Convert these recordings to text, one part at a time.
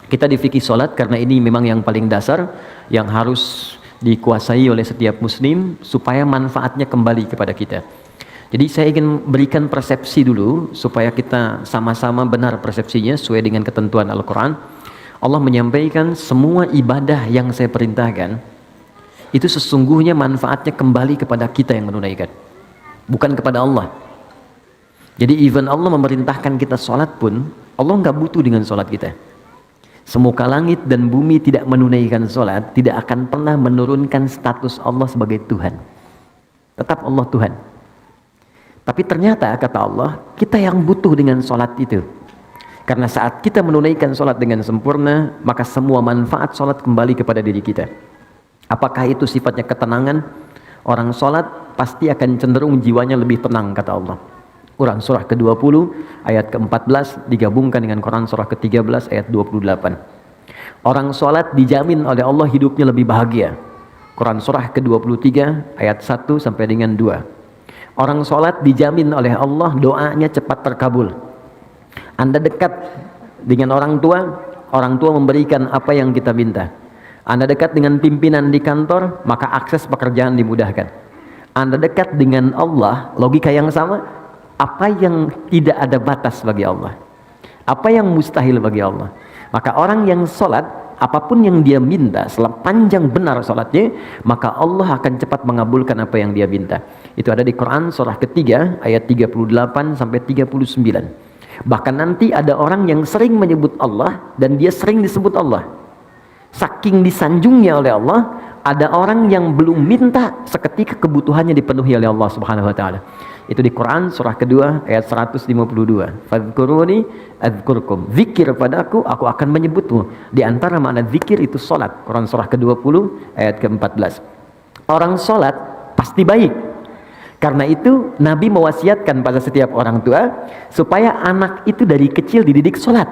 Kita di fikih sholat karena ini memang yang paling dasar yang harus dikuasai oleh setiap muslim supaya manfaatnya kembali kepada kita. Jadi saya ingin berikan persepsi dulu supaya kita sama-sama benar persepsinya sesuai dengan ketentuan Al-Quran. Allah menyampaikan semua ibadah yang saya perintahkan itu sesungguhnya manfaatnya kembali kepada kita yang menunaikan, bukan kepada Allah. Jadi even Allah memerintahkan kita sholat pun, Allah nggak butuh dengan sholat kita. Semuka langit dan bumi tidak menunaikan sholat, tidak akan pernah menurunkan status Allah sebagai Tuhan. Tetap Allah Tuhan. Tapi ternyata kata Allah, kita yang butuh dengan sholat itu. Karena saat kita menunaikan sholat dengan sempurna, maka semua manfaat sholat kembali kepada diri kita. Apakah itu sifatnya ketenangan? Orang sholat pasti akan cenderung jiwanya lebih tenang kata Allah. Quran surah ke-20 ayat ke-14 digabungkan dengan Quran surah ke-13 ayat 28. Orang sholat dijamin oleh Allah hidupnya lebih bahagia. Quran surah ke-23 ayat 1 sampai dengan 2. Orang sholat dijamin oleh Allah doanya cepat terkabul. Anda dekat dengan orang tua memberikan apa yang kita minta. Anda dekat dengan pimpinan di kantor, maka akses pekerjaan dimudahkan. Anda dekat dengan Allah, logika yang sama, apa yang tidak ada batas bagi Allah, apa yang mustahil bagi Allah. Maka orang yang sholat, apapun yang dia minta, sepanjang benar sholatnya, maka Allah akan cepat mengabulkan apa yang dia minta. Itu ada di Quran surah ketiga ayat 38 sampai 39. Bahkan nanti ada orang yang sering menyebut Allah dan dia sering disebut Allah. Saking disanjungnya oleh Allah, ada orang yang belum minta seketika kebutuhannya dipenuhi oleh Allah Subhanahu wa taala. Itu di Quran surah kedua ayat 152. Fadhkuruni adzkurkum. Zikir padaku, aku akan menyebutmu. Di antara makna zikir itu salat. Quran surah ke-20 ayat ke-14. Orang salat pasti baik. Karena itu Nabi mewasiatkan pada setiap orang tua supaya anak itu dari kecil dididik salat.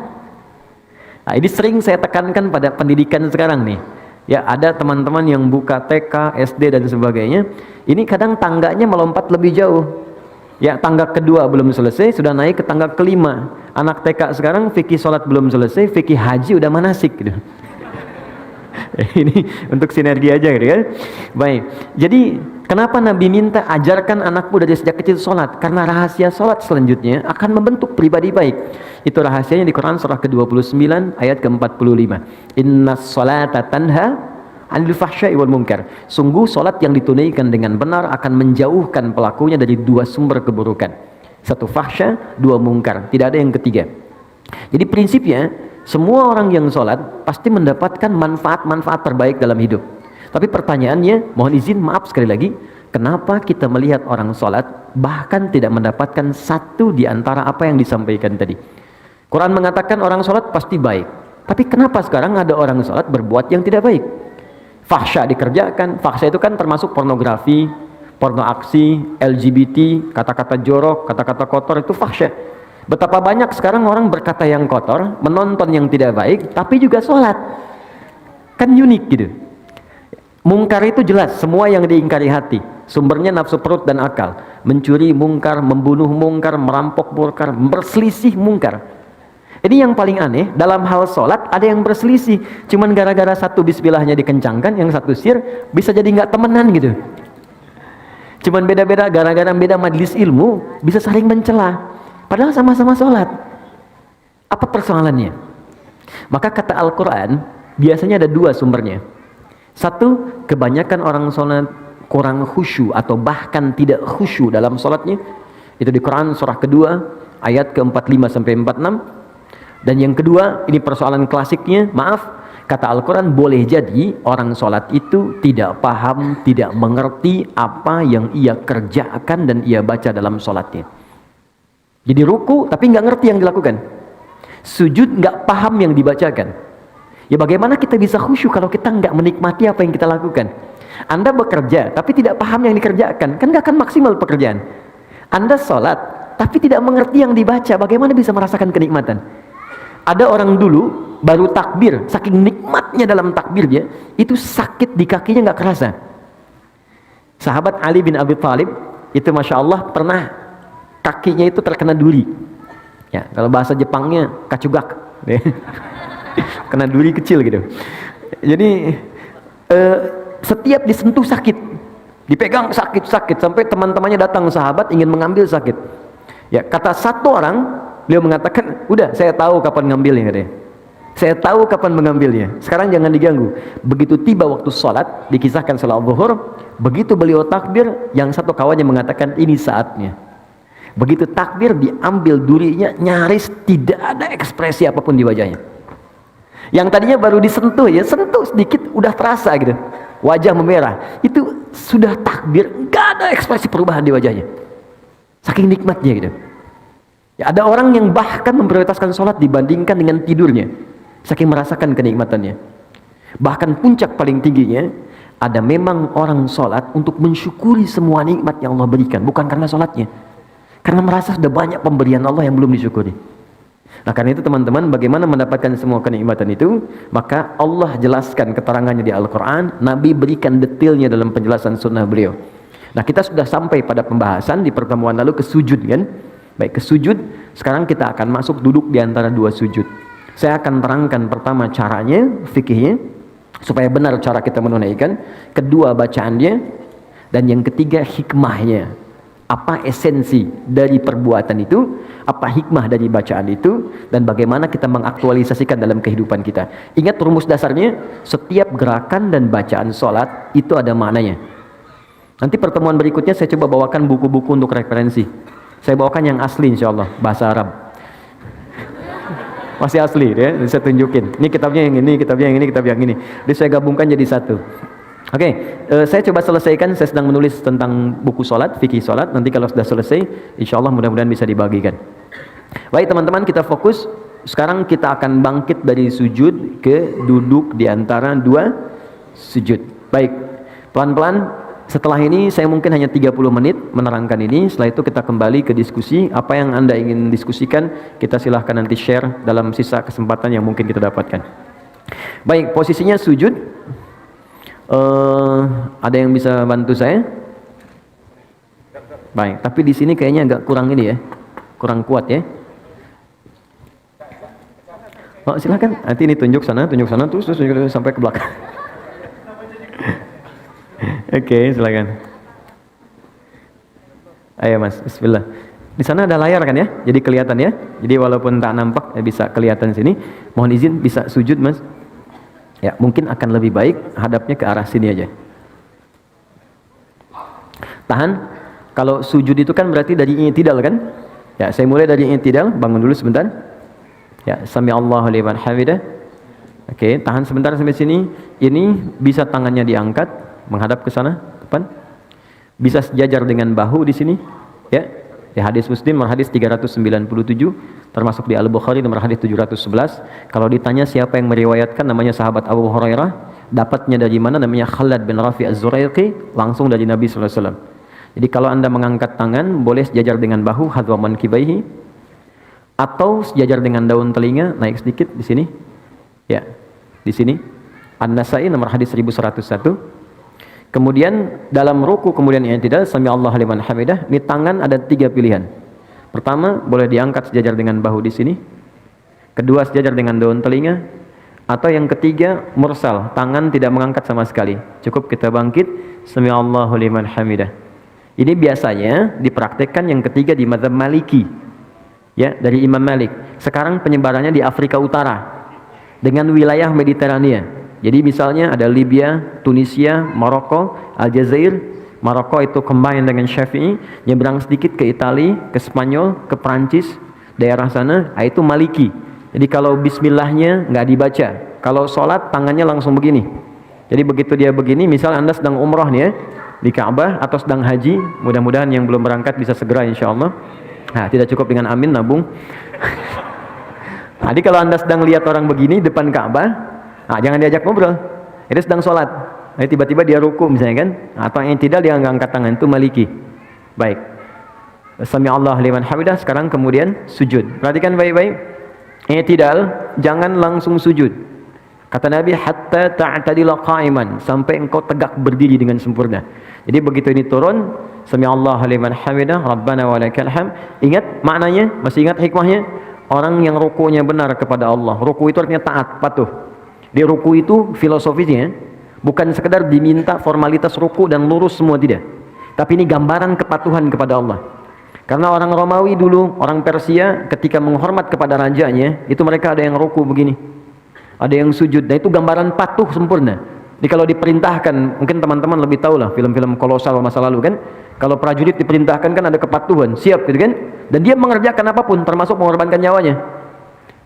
Nah, ini sering saya tekankan pada pendidikan sekarang nih. Ya, ada teman-teman yang buka TK, SD dan sebagainya. Ini kadang tangganya melompat lebih jauh. Ya, tangga kedua belum selesai, sudah naik ke tangga kelima. Anak TK sekarang fikih sholat belum selesai, fikih haji udah manasik gitu. Ini untuk sinergi aja gitu ya. Baik, jadi kenapa Nabi minta ajarkan anakmu dari sejak kecil sholat? Karena rahasia sholat selanjutnya akan membentuk pribadi baik. Itu rahasianya di Quran surah ke-29 ayat ke-45. Inna sholata tanha anil fahsya'i wal munkar. Sungguh solat yang ditunaikan dengan benar akan menjauhkan pelakunya dari dua sumber keburukan. Satu fahsya, dua munkar. Tidak ada yang ketiga. Jadi prinsipnya semua orang yang solat pasti mendapatkan manfaat-manfaat terbaik dalam hidup. Tapi pertanyaannya, mohon izin maaf sekali lagi, kenapa kita melihat orang solat bahkan tidak mendapatkan satu di antara apa yang disampaikan tadi? Quran mengatakan orang solat pasti baik. Tapi kenapa sekarang ada orang solat berbuat yang tidak baik? Fahsya dikerjakan. Fahsya itu kan termasuk pornografi, porno aksi, LGBT, kata-kata jorok, kata-kata kotor, itu fahsya. Betapa banyak sekarang orang berkata yang kotor, menonton yang tidak baik, tapi juga sholat. Kan unik gitu. Mungkar itu jelas, semua yang diingkari hati. Sumbernya nafsu perut dan akal. Mencuri mungkar, membunuh mungkar, merampok mungkar, berselisih mungkar. Ini yang paling aneh, dalam hal sholat ada yang berselisih. Cuman gara-gara satu bismillahnya dikencangkan, yang satu sir, bisa jadi nggak temenan gitu. Cuman beda-beda, gara-gara beda majelis ilmu, bisa saling mencela. Padahal sama-sama sholat. Apa persoalannya? Maka kata Al-Quran, biasanya ada dua sumbernya. Satu, kebanyakan orang sholat kurang khusyuk atau bahkan tidak khusyuk dalam sholatnya. Itu di Quran surah kedua, ayat ke-45 sampai 46. Dan yang kedua, ini persoalan klasiknya, maaf, kata Al-Quran, boleh jadi orang sholat itu tidak paham, tidak mengerti apa yang ia kerjakan dan ia baca dalam sholatnya. Jadi ruku tapi nggak ngerti yang dilakukan, sujud nggak paham yang dibacakan. Ya bagaimana kita bisa khusyuk kalau kita nggak menikmati apa yang kita lakukan? Anda bekerja tapi tidak paham yang dikerjakan, kan nggak akan maksimal pekerjaan. Anda sholat tapi tidak mengerti yang dibaca, bagaimana bisa merasakan kenikmatan? Ada orang dulu baru takbir, saking nikmatnya dalam takbirnya, itu sakit di kakinya nggak kerasa. Sahabat Ali bin Abi Thalib itu masya Allah pernah kakinya itu terkena duri. Ya, kalau bahasa Jepangnya kacugak. kena duri kecil gitu. Jadi setiap disentuh sakit, dipegang sakit sampai teman-temannya datang, sahabat ingin mengambil sakit. Ya, kata satu orang, beliau mengatakan, udah saya tahu kapan ngambilnya katanya. Saya tahu kapan mengambilnya. Sekarang jangan diganggu. Begitu tiba waktu sholat, dikisahkan sholat zuhur, begitu beliau takbir, yang satu kawannya mengatakan ini saatnya. Begitu takbir, diambil durinya, nyaris tidak ada ekspresi apapun di wajahnya. Yang tadinya baru disentuh, ya sentuh sedikit udah terasa gitu, wajah memerah. Itu sudah takbir, nggak ada ekspresi perubahan di wajahnya, saking nikmatnya gitu. Ya, ada orang yang bahkan memprioritaskan sholat dibandingkan dengan tidurnya, saking merasakan kenikmatannya. Bahkan puncak paling tingginya, ada memang orang sholat untuk mensyukuri semua nikmat yang Allah berikan, bukan karena sholatnya, karena merasa sudah banyak pemberian Allah yang belum disyukuri. Nah, karena itu teman-teman, bagaimana mendapatkan semua kenikmatan itu? Maka Allah jelaskan keterangannya di Al-Quran, Nabi berikan detailnya dalam penjelasan sunnah beliau. Nah, kita sudah sampai pada pembahasan di pertemuan lalu ke sujud kan? Baik, ke sujud. Sekarang kita akan masuk duduk di antara dua sujud. Saya akan terangkan pertama caranya, fikihnya, supaya benar cara kita menunaikan. Kedua, bacaannya. Dan yang ketiga, hikmahnya. Apa esensi dari perbuatan itu, apa hikmah dari bacaan itu, dan bagaimana kita mengaktualisasikan dalam kehidupan kita. Ingat rumus dasarnya, setiap gerakan dan bacaan sholat itu ada maknanya. Nanti pertemuan berikutnya saya coba bawakan buku-buku untuk referensi. Saya bawakan yang asli insyaallah, bahasa Arab. Masih asli ya, saya tunjukin. Ini kitabnya yang ini, kitabnya yang ini, kitab yang ini. Jadi saya gabungkan jadi satu. Oke, saya coba selesaikan. Saya sedang menulis tentang buku sholat, fikih sholat. Nanti kalau sudah selesai, insya Allah mudah-mudahan bisa dibagikan. Baik teman-teman, kita fokus. Sekarang kita akan bangkit dari sujud ke duduk di antara dua sujud. Baik, pelan-pelan. Setelah ini saya mungkin hanya 30 menit menerangkan ini. Setelah itu kita kembali ke diskusi. Apa yang Anda ingin diskusikan, kita silahkan nanti share dalam sisa kesempatan yang mungkin kita dapatkan. Baik, posisinya sujud. Ada yang bisa bantu saya? Baik, tapi di sini kayaknya agak kurang ini ya, kurang kuat ya. Oh, silakan. Nanti ini tunjuk sana, terus tunjuk sampai ke belakang. Oke, silakan. Ayo Mas, bismillah. Di sana ada layar kan ya? Jadi kelihatan ya. Jadi walaupun tak nampak, bisa kelihatan sini. Mohon izin bisa sujud Mas. Ya, mungkin akan lebih baik hadapnya ke arah sini aja. Tahan. Kalau sujud itu kan berarti dari i'tidal kan? Ya, saya mulai dari i'tidal, bangun dulu sebentar. Ya, sami Allahu liman hamidah. Oke, tahan sebentar sampai sini. Ini bisa tangannya diangkat menghadap ke sana, depan. Bisa sejajar dengan bahu di sini, ya. Di hadis Muslim nomor hadis 397, termasuk di Al-Bukhari nomor hadis 711. Kalau ditanya siapa yang meriwayatkan, namanya sahabat Abu Hurairah. Dapatnya dari mana? Namanya Khalad bin Rafi' Az-Zuraiqi, langsung dari Nabi sallallahu alaihi wasallam. Jadi kalau Anda mengangkat tangan, boleh sejajar dengan bahu, hadwa mankibaihi, atau sejajar dengan daun telinga, naik sedikit di sini. Ya, di sini. An-Nasa'i nomor hadis 1101. Kemudian dalam ruku kemudian i'tidal, sami Allahu liman hamidah. Ini tangan ada 3 pilihan. Pertama, boleh diangkat sejajar dengan bahu di sini. Kedua, sejajar dengan daun telinga. Atau yang ketiga, mursal, tangan tidak mengangkat sama sekali. Cukup kita bangkit, sami Allahu liman hamidah. Ini biasanya dipraktekkan yang ketiga di mazhab Maliki. Ya, dari Imam Malik. Sekarang penyebarannya di Afrika Utara dengan wilayah Mediterania. Jadi misalnya ada Libya, Tunisia, Maroko, Aljazair. Maroko itu combine dengan Syafi'i, nyebrang sedikit ke Itali, ke Spanyol, ke Prancis, daerah sana, itu Maliki. Jadi kalau bismillahnya nggak dibaca, kalau sholat tangannya langsung begini. Jadi begitu dia begini, misal Anda sedang umroh nih ya, di Ka'bah atau sedang haji, mudah-mudahan yang belum berangkat bisa segera insya Allah. Nah, tidak cukup dengan amin, nabung. Jadi kalau Anda sedang lihat orang begini depan Ka'bah, nah, jangan diajak ngobrol. Itu sedang sholat. Nah, tiba-tiba dia ruku misalnya kan, atau yang tidak dia angkat tangan, itu Maliki. Baik. Sami Allah liman hamidah. Sekarang kemudian sujud. Perhatikan baik-baik. I'tidal, jangan langsung sujud. Kata Nabi, hatta ta'tadila qa'iman, sampai engkau tegak berdiri dengan sempurna. Jadi begitu ini turun, sami Allah liman hamidah, rabbana walakal hamd. Ingat maknanya? Masih ingat hikmahnya? Orang yang rukunya benar kepada Allah. Ruku itu artinya taat, patuh. Di ruku itu filosofisnya bukan sekedar diminta formalitas ruku dan lurus semua, tidak. Tapi ini gambaran kepatuhan kepada Allah. Karena orang Romawi dulu, orang Persia ketika menghormat kepada rajanya, itu mereka ada yang ruku begini, ada yang sujud. Nah itu gambaran patuh sempurna. Jadi kalau diperintahkan, mungkin teman-teman lebih tahu lah film-film kolosal masa lalu kan, kalau prajurit diperintahkan kan ada kepatuhan, siap gitu kan, dan dia mengerjakan apapun termasuk mengorbankan nyawanya.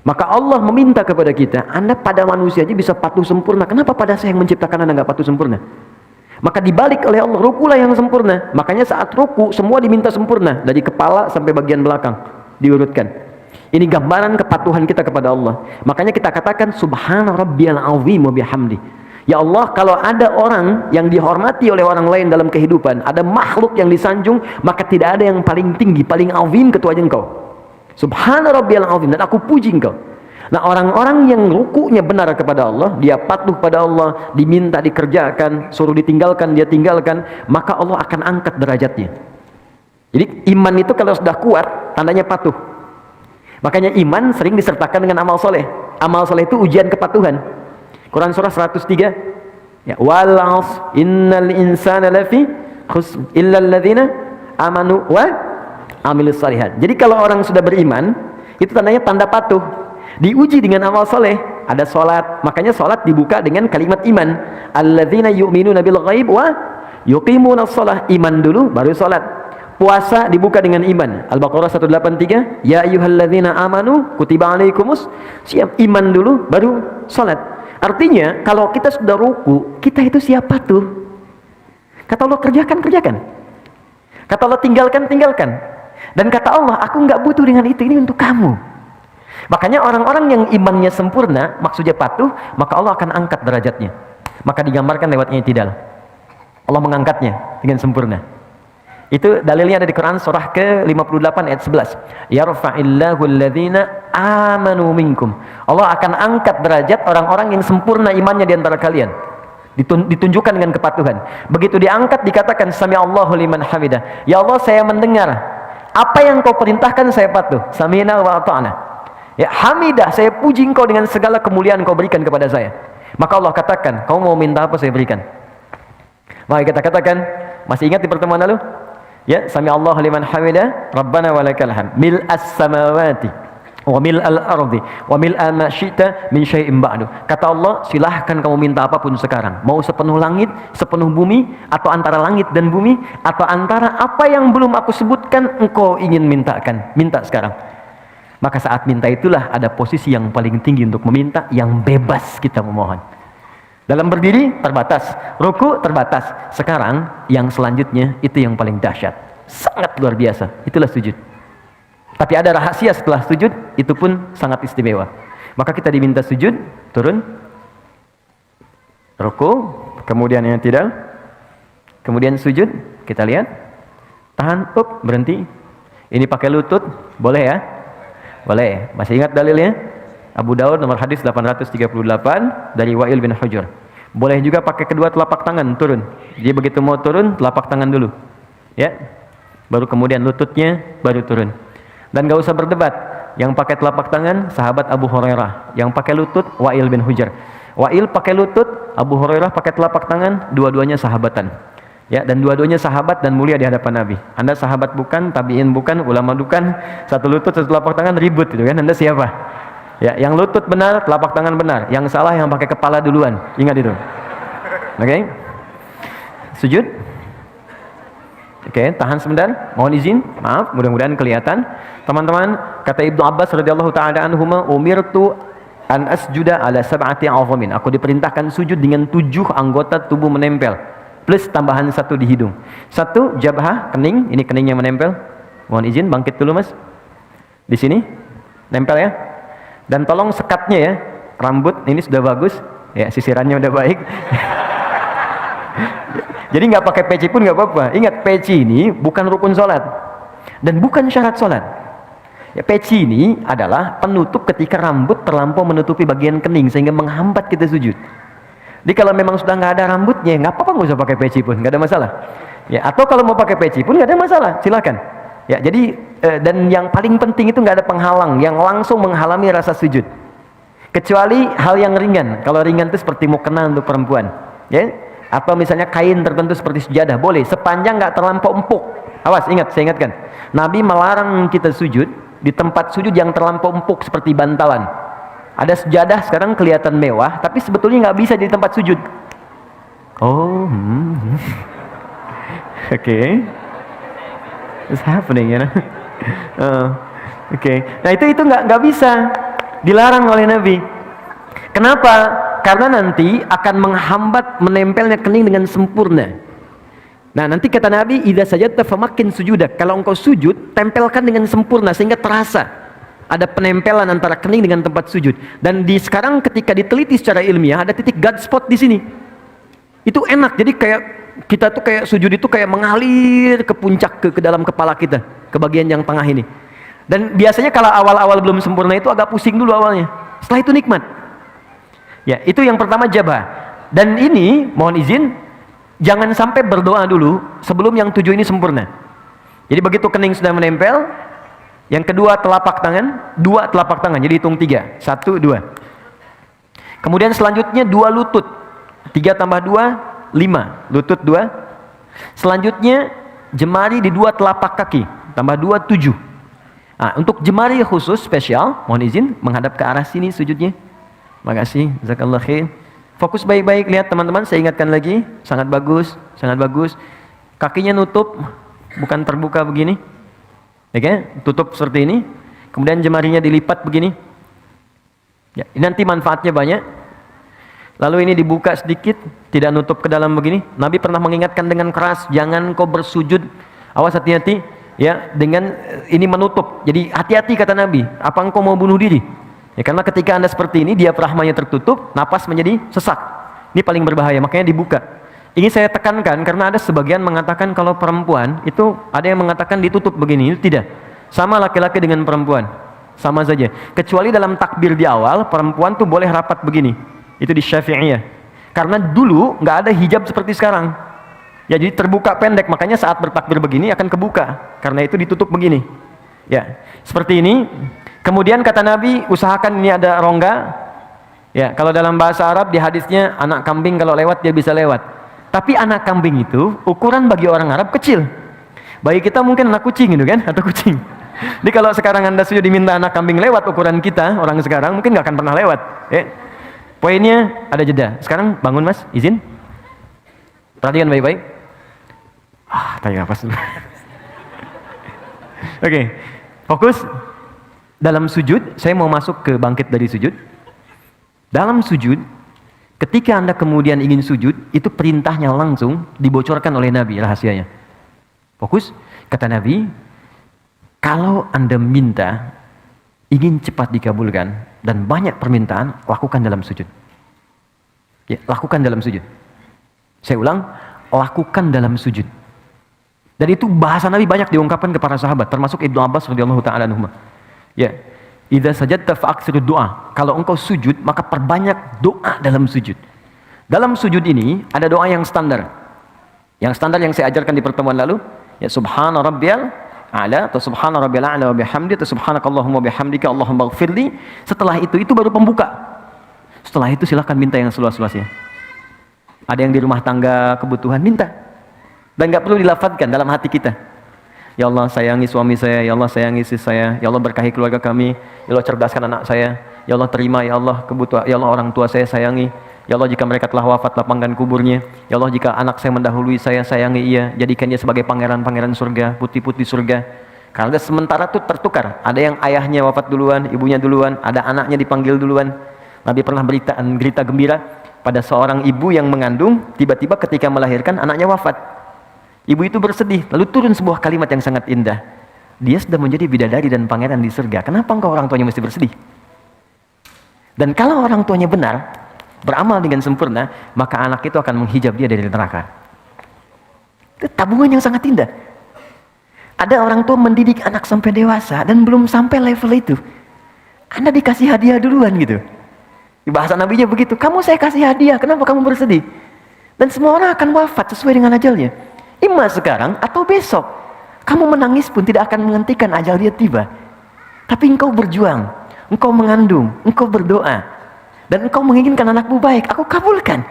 Maka Allah meminta kepada kita, Anda pada manusia aja bisa patuh sempurna, kenapa pada saya yang menciptakan Anda nggak patuh sempurna? Maka dibalik oleh Allah, rukulah yang sempurna. Makanya saat ruku semua diminta sempurna, dari kepala sampai bagian belakang diurutkan. Ini gambaran kepatuhan kita kepada Allah. Makanya kita katakan subhana rabbiyal azim wa bihamdi. Ya Allah, kalau ada orang yang dihormati oleh orang lain dalam kehidupan, ada makhluk yang disanjung, maka tidak ada yang paling tinggi, paling azim kecuali Engkau. Subhana rabbiyal azim, dan aku puji Engkau. Nah, orang-orang yang rukunya benar kepada Allah, dia patuh pada Allah, diminta dikerjakan, suruh ditinggalkan dia tinggalkan, maka Allah akan angkat derajatnya. Jadi iman itu kalau sudah kuat, tandanya patuh. Makanya iman sering disertakan dengan amal soleh. Amal soleh itu ujian kepatuhan. Quran surah 103, ya, wal 'asr innal insana lafi khusr illal ladzina amanu wa amilus shalihat. Jadi kalau orang sudah beriman, itu tandanya tanda patuh. Diuji dengan amal soleh, ada sholat, makanya sholat dibuka dengan kalimat iman. Alladzina yu'minuna bil ghaib wa yuqimuna shalah. Iman dulu baru sholat. Puasa dibuka dengan iman. Al-Baqarah 183, ya ayyuhalladzina amanu kutiba alaikumus siyam. Iman dulu baru sholat. Artinya kalau kita sudah ruku, kita itu siap patuh. Kata Allah kerjakan, kerjakan. Kata Allah tinggalkan, tinggalkan. Dan kata Allah, aku nggak butuh dengan itu, ini untuk kamu. Makanya orang-orang yang imannya sempurna, maksudnya patuh, maka Allah akan angkat derajatnya. Maka digambarkan lewat i'tidal. Allah mengangkatnya dengan sempurna. Itu dalilnya ada di Quran surah ke-58 ayat 11. Yarfa'illahu alladhina amanu minkum. Allah akan angkat derajat orang-orang yang sempurna imannya di antara kalian. Ditunjukkan dengan kepatuhan. Begitu diangkat dikatakan sami'allahu liman hamidah. Ya Allah, saya mendengar apa yang kau perintahkan, saya patuh. Sami'na wa ata'na. Ya hamidah, saya puji engkau dengan segala kemuliaan kau berikan kepada saya. Maka Allah katakan, kau mau minta apa saya berikan. Maka kita katakan, masih ingat di pertemuan lalu? Ya, sami Allah liman hamidah, Rabbana walakal hamd. Mil'as samawati wa mil'al ardi wa mil'a ma syi'ta min syai'in ba'du. Kata Allah, silahkan kamu minta apapun sekarang. Mau sepenuh langit, sepenuh bumi, atau antara langit dan bumi, atau antara apa yang belum aku sebutkan engkau ingin mintakan. Minta sekarang. Maka saat minta itulah ada posisi yang paling tinggi untuk meminta, yang bebas kita memohon. Dalam berdiri terbatas, ruku terbatas. Sekarang yang selanjutnya itu yang paling dahsyat, sangat luar biasa. Itulah sujud. Tapi ada rahasia setelah sujud, itu pun sangat istimewa. Maka kita diminta sujud, turun, ruku, kemudian yang tidak, kemudian sujud. Kita lihat, tahan, up, berhenti. Ini pakai lutut, boleh ya? Boleh. Masih ingat dalilnya? Abu Daud nomor hadis 838 dari Wa'il bin Hujur. Boleh juga pakai kedua telapak tangan turun. Jadi begitu mau turun, telapak tangan dulu. Ya. Baru kemudian lututnya baru turun. Dan gak usah berdebat. Yang pakai telapak tangan sahabat Abu Hurairah, yang pakai lutut Wa'il bin Hujur. Wa'il pakai lutut, Abu Hurairah pakai telapak tangan, dua-duanya sahabatan. Ya, dan dua-duanya sahabat dan mulia di hadapan Nabi. Anda sahabat bukan, tabi'in bukan, ulama bukan, satu lutut satu telapak tangan ribut gitu kan. Anda siapa? Ya, yang lutut benar, telapak tangan benar. Yang salah yang pakai kepala duluan. Ingat itu. Oke? Sujud. Oke, tahan sebentar. Mohon izin. Maaf, mudah-mudahan kelihatan. Teman-teman, kata Ibnu Abbas radhiyallahu taala anhuma, umirtu an asjuda ala sab'ati azamin. Aku diperintahkan sujud dengan 7 anggota tubuh menempel. Plus tambahan 1 di hidung. 1 jabhah, kening, ini keningnya menempel. Mohon izin bangkit dulu Mas. Di sini nempel ya. Dan tolong sekatnya ya. Rambut ini sudah bagus, ya sisirannya udah baik. Jadi nggak pakai peci pun nggak apa-apa. Ingat, peci ini bukan rukun sholat dan bukan syarat sholat. Ya, peci ini adalah penutup ketika rambut terlampau menutupi bagian kening sehingga menghambat kita sujud. Jadi kalau memang sudah nggak ada rambutnya, nggak apa-apa, nggak usah pakai peci pun, nggak ada masalah. Ya, atau kalau mau pakai peci pun nggak ada masalah, silakan. Ya, jadi dan yang paling penting itu nggak ada penghalang yang langsung menghalangi rasa sujud. Kecuali hal yang ringan. Kalau ringan itu seperti mukena untuk perempuan, ya. Atau misalnya kain tertentu seperti sejadah, boleh, sepanjang nggak terlampau empuk. Awas, ingat, saya ingatkan. Nabi melarang kita sujud di tempat sujud yang terlampau empuk seperti bantalan. Ada sejadah sekarang kelihatan mewah, tapi sebetulnya nggak bisa di tempat sujud. Oh, okay. What's happening, you know? Okay. Nah itu nggak bisa, dilarang oleh Nabi. Kenapa? Karena nanti akan menghambat menempelnya kening dengan sempurna. Nah nanti kata Nabi, idza sajadta famakin sujudak. Kalau engkau sujud, tempelkan dengan sempurna sehingga terasa ada penempelan antara kening dengan tempat sujud. Dan sekarang ketika diteliti secara ilmiah, ada titik God spot di sini. Itu enak. Jadi kayak kita tuh kayak sujud itu kayak mengalir ke puncak ke dalam kepala kita, ke bagian yang tengah ini. Dan biasanya kalau awal-awal belum sempurna itu agak pusing dulu awalnya. Setelah itu nikmat. Ya, itu yang pertama jabah. Dan ini mohon izin, jangan sampai berdoa dulu sebelum yang 7 ini sempurna. Jadi begitu kening sudah menempel, yang kedua telapak tangan, 2 telapak tangan. Jadi hitung 3, 1, 2. Kemudian selanjutnya 2 lutut, 3 tambah 2, 5. Lutut 2. Selanjutnya jemari di 2 telapak kaki, tambah 2, 7. Nah, untuk jemari khusus spesial, mohon izin menghadap ke arah sini sujudnya. Makasih, jazakallah khair. Fokus baik-baik, lihat teman-teman, saya ingatkan lagi, sangat bagus, sangat bagus. Kakinya nutup, bukan terbuka begini. Oke, tutup seperti ini. Kemudian jemarinya dilipat begini. Ya, nanti manfaatnya banyak. Lalu ini dibuka sedikit, tidak nutup ke dalam begini. Nabi pernah mengingatkan dengan keras, jangan kau bersujud. Awas, hati-hati. Ya, dengan ini menutup. Jadi hati-hati kata Nabi. Apa engkau mau bunuh diri? Ya, karena ketika anda seperti ini, diafragmanya tertutup, napas menjadi sesak. Ini paling berbahaya, makanya dibuka. Ini saya tekankan karena ada sebagian mengatakan kalau perempuan itu ada yang mengatakan ditutup begini. Itu tidak. Sama laki-laki dengan perempuan, sama saja. Kecuali dalam takbir di awal, perempuan tuh boleh rapat begini. Itu di Syafi'iyah. Karena dulu nggak ada hijab seperti sekarang. Ya, jadi terbuka pendek, makanya saat bertakbir begini akan kebuka. Karena itu ditutup begini. Ya, seperti ini. Kemudian kata Nabi, usahakan ini ada rongga. Ya, kalau dalam bahasa Arab di hadisnya anak kambing kalau lewat dia bisa lewat. Tapi anak kambing itu ukuran bagi orang Arab kecil. Bagi kita mungkin anak kucing gitu kan, atau kucing. Jadi kalau sekarang anda sudah diminta anak kambing lewat ukuran kita, orang sekarang mungkin nggak akan pernah lewat. Poinnya ada jeda. Sekarang bangun mas, izin. Perhatikan baik-baik. Tarik nafas dulu. Oke, fokus. Dalam sujud, saya mau masuk ke bangkit dari sujud. Dalam sujud, ketika anda kemudian ingin sujud, itu perintahnya langsung dibocorkan oleh Nabi rahasianya. Fokus, kata Nabi, kalau anda minta, ingin cepat dikabulkan, dan banyak permintaan, lakukan dalam sujud. Ya, lakukan dalam sujud. Saya ulang, lakukan dalam sujud. Dan itu bahasa Nabi banyak diungkapkan kepada sahabat, termasuk Ibnu Abbas radhiyallahu taala anhu. Ya, idza sajadta fa'aksirud doa. Kalau engkau sujud, maka perbanyak doa dalam sujud. Dalam sujud ini ada doa yang standar. Yang standar yang saya ajarkan di pertemuan lalu, ya subhana rabbiyal a'la atau subhana rabbiyal a'la wa bihamdi atau subhanakallahumma bihamdika Allahumma ighfirli. Setelah itu baru pembuka. Setelah itu silakan minta yang seluas-luasnya. Ada yang di rumah tangga kebutuhan, minta. Dan nggak perlu dilafadzkan dalam hati kita. Ya Allah sayangi suami saya, ya Allah sayangi istri saya, ya Allah berkahi keluarga kami, ya Allah cerdaskan anak saya, ya Allah terima, ya Allah kebutuhan, ya Allah orang tua saya sayangi, ya Allah jika mereka telah wafat lapangkan kuburnya, ya Allah jika anak saya mendahului saya sayangi ia, jadikan dia sebagai pangeran-pangeran surga, putih-putih surga. Karena sementara itu tertukar, ada yang ayahnya wafat duluan, ibunya duluan, ada anaknya dipanggil duluan. Nabi pernah berita gembira pada seorang ibu yang mengandung, tiba-tiba ketika melahirkan anaknya wafat. Ibu itu bersedih, lalu turun sebuah kalimat yang sangat indah. Dia sudah menjadi bidadari dan pangeran di surga. Kenapa engkau orang tuanya mesti bersedih? Dan kalau orang tuanya benar, beramal dengan sempurna, maka anak itu akan menghijab dia dari neraka. Itu tabungan yang sangat indah. Ada orang tua mendidik anak sampai dewasa dan belum sampai level itu. Anda dikasih hadiah duluan gitu. Di bahasa nabinya begitu, kamu saya kasih hadiah, kenapa kamu bersedih? Dan semua orang akan wafat sesuai dengan ajalnya. Ima sekarang atau besok. Kamu menangis pun tidak akan menghentikan ajal dia tiba. Tapi engkau berjuang, engkau mengandung, engkau berdoa. dan engkau menginginkan anakmu baik, aku kabulkan.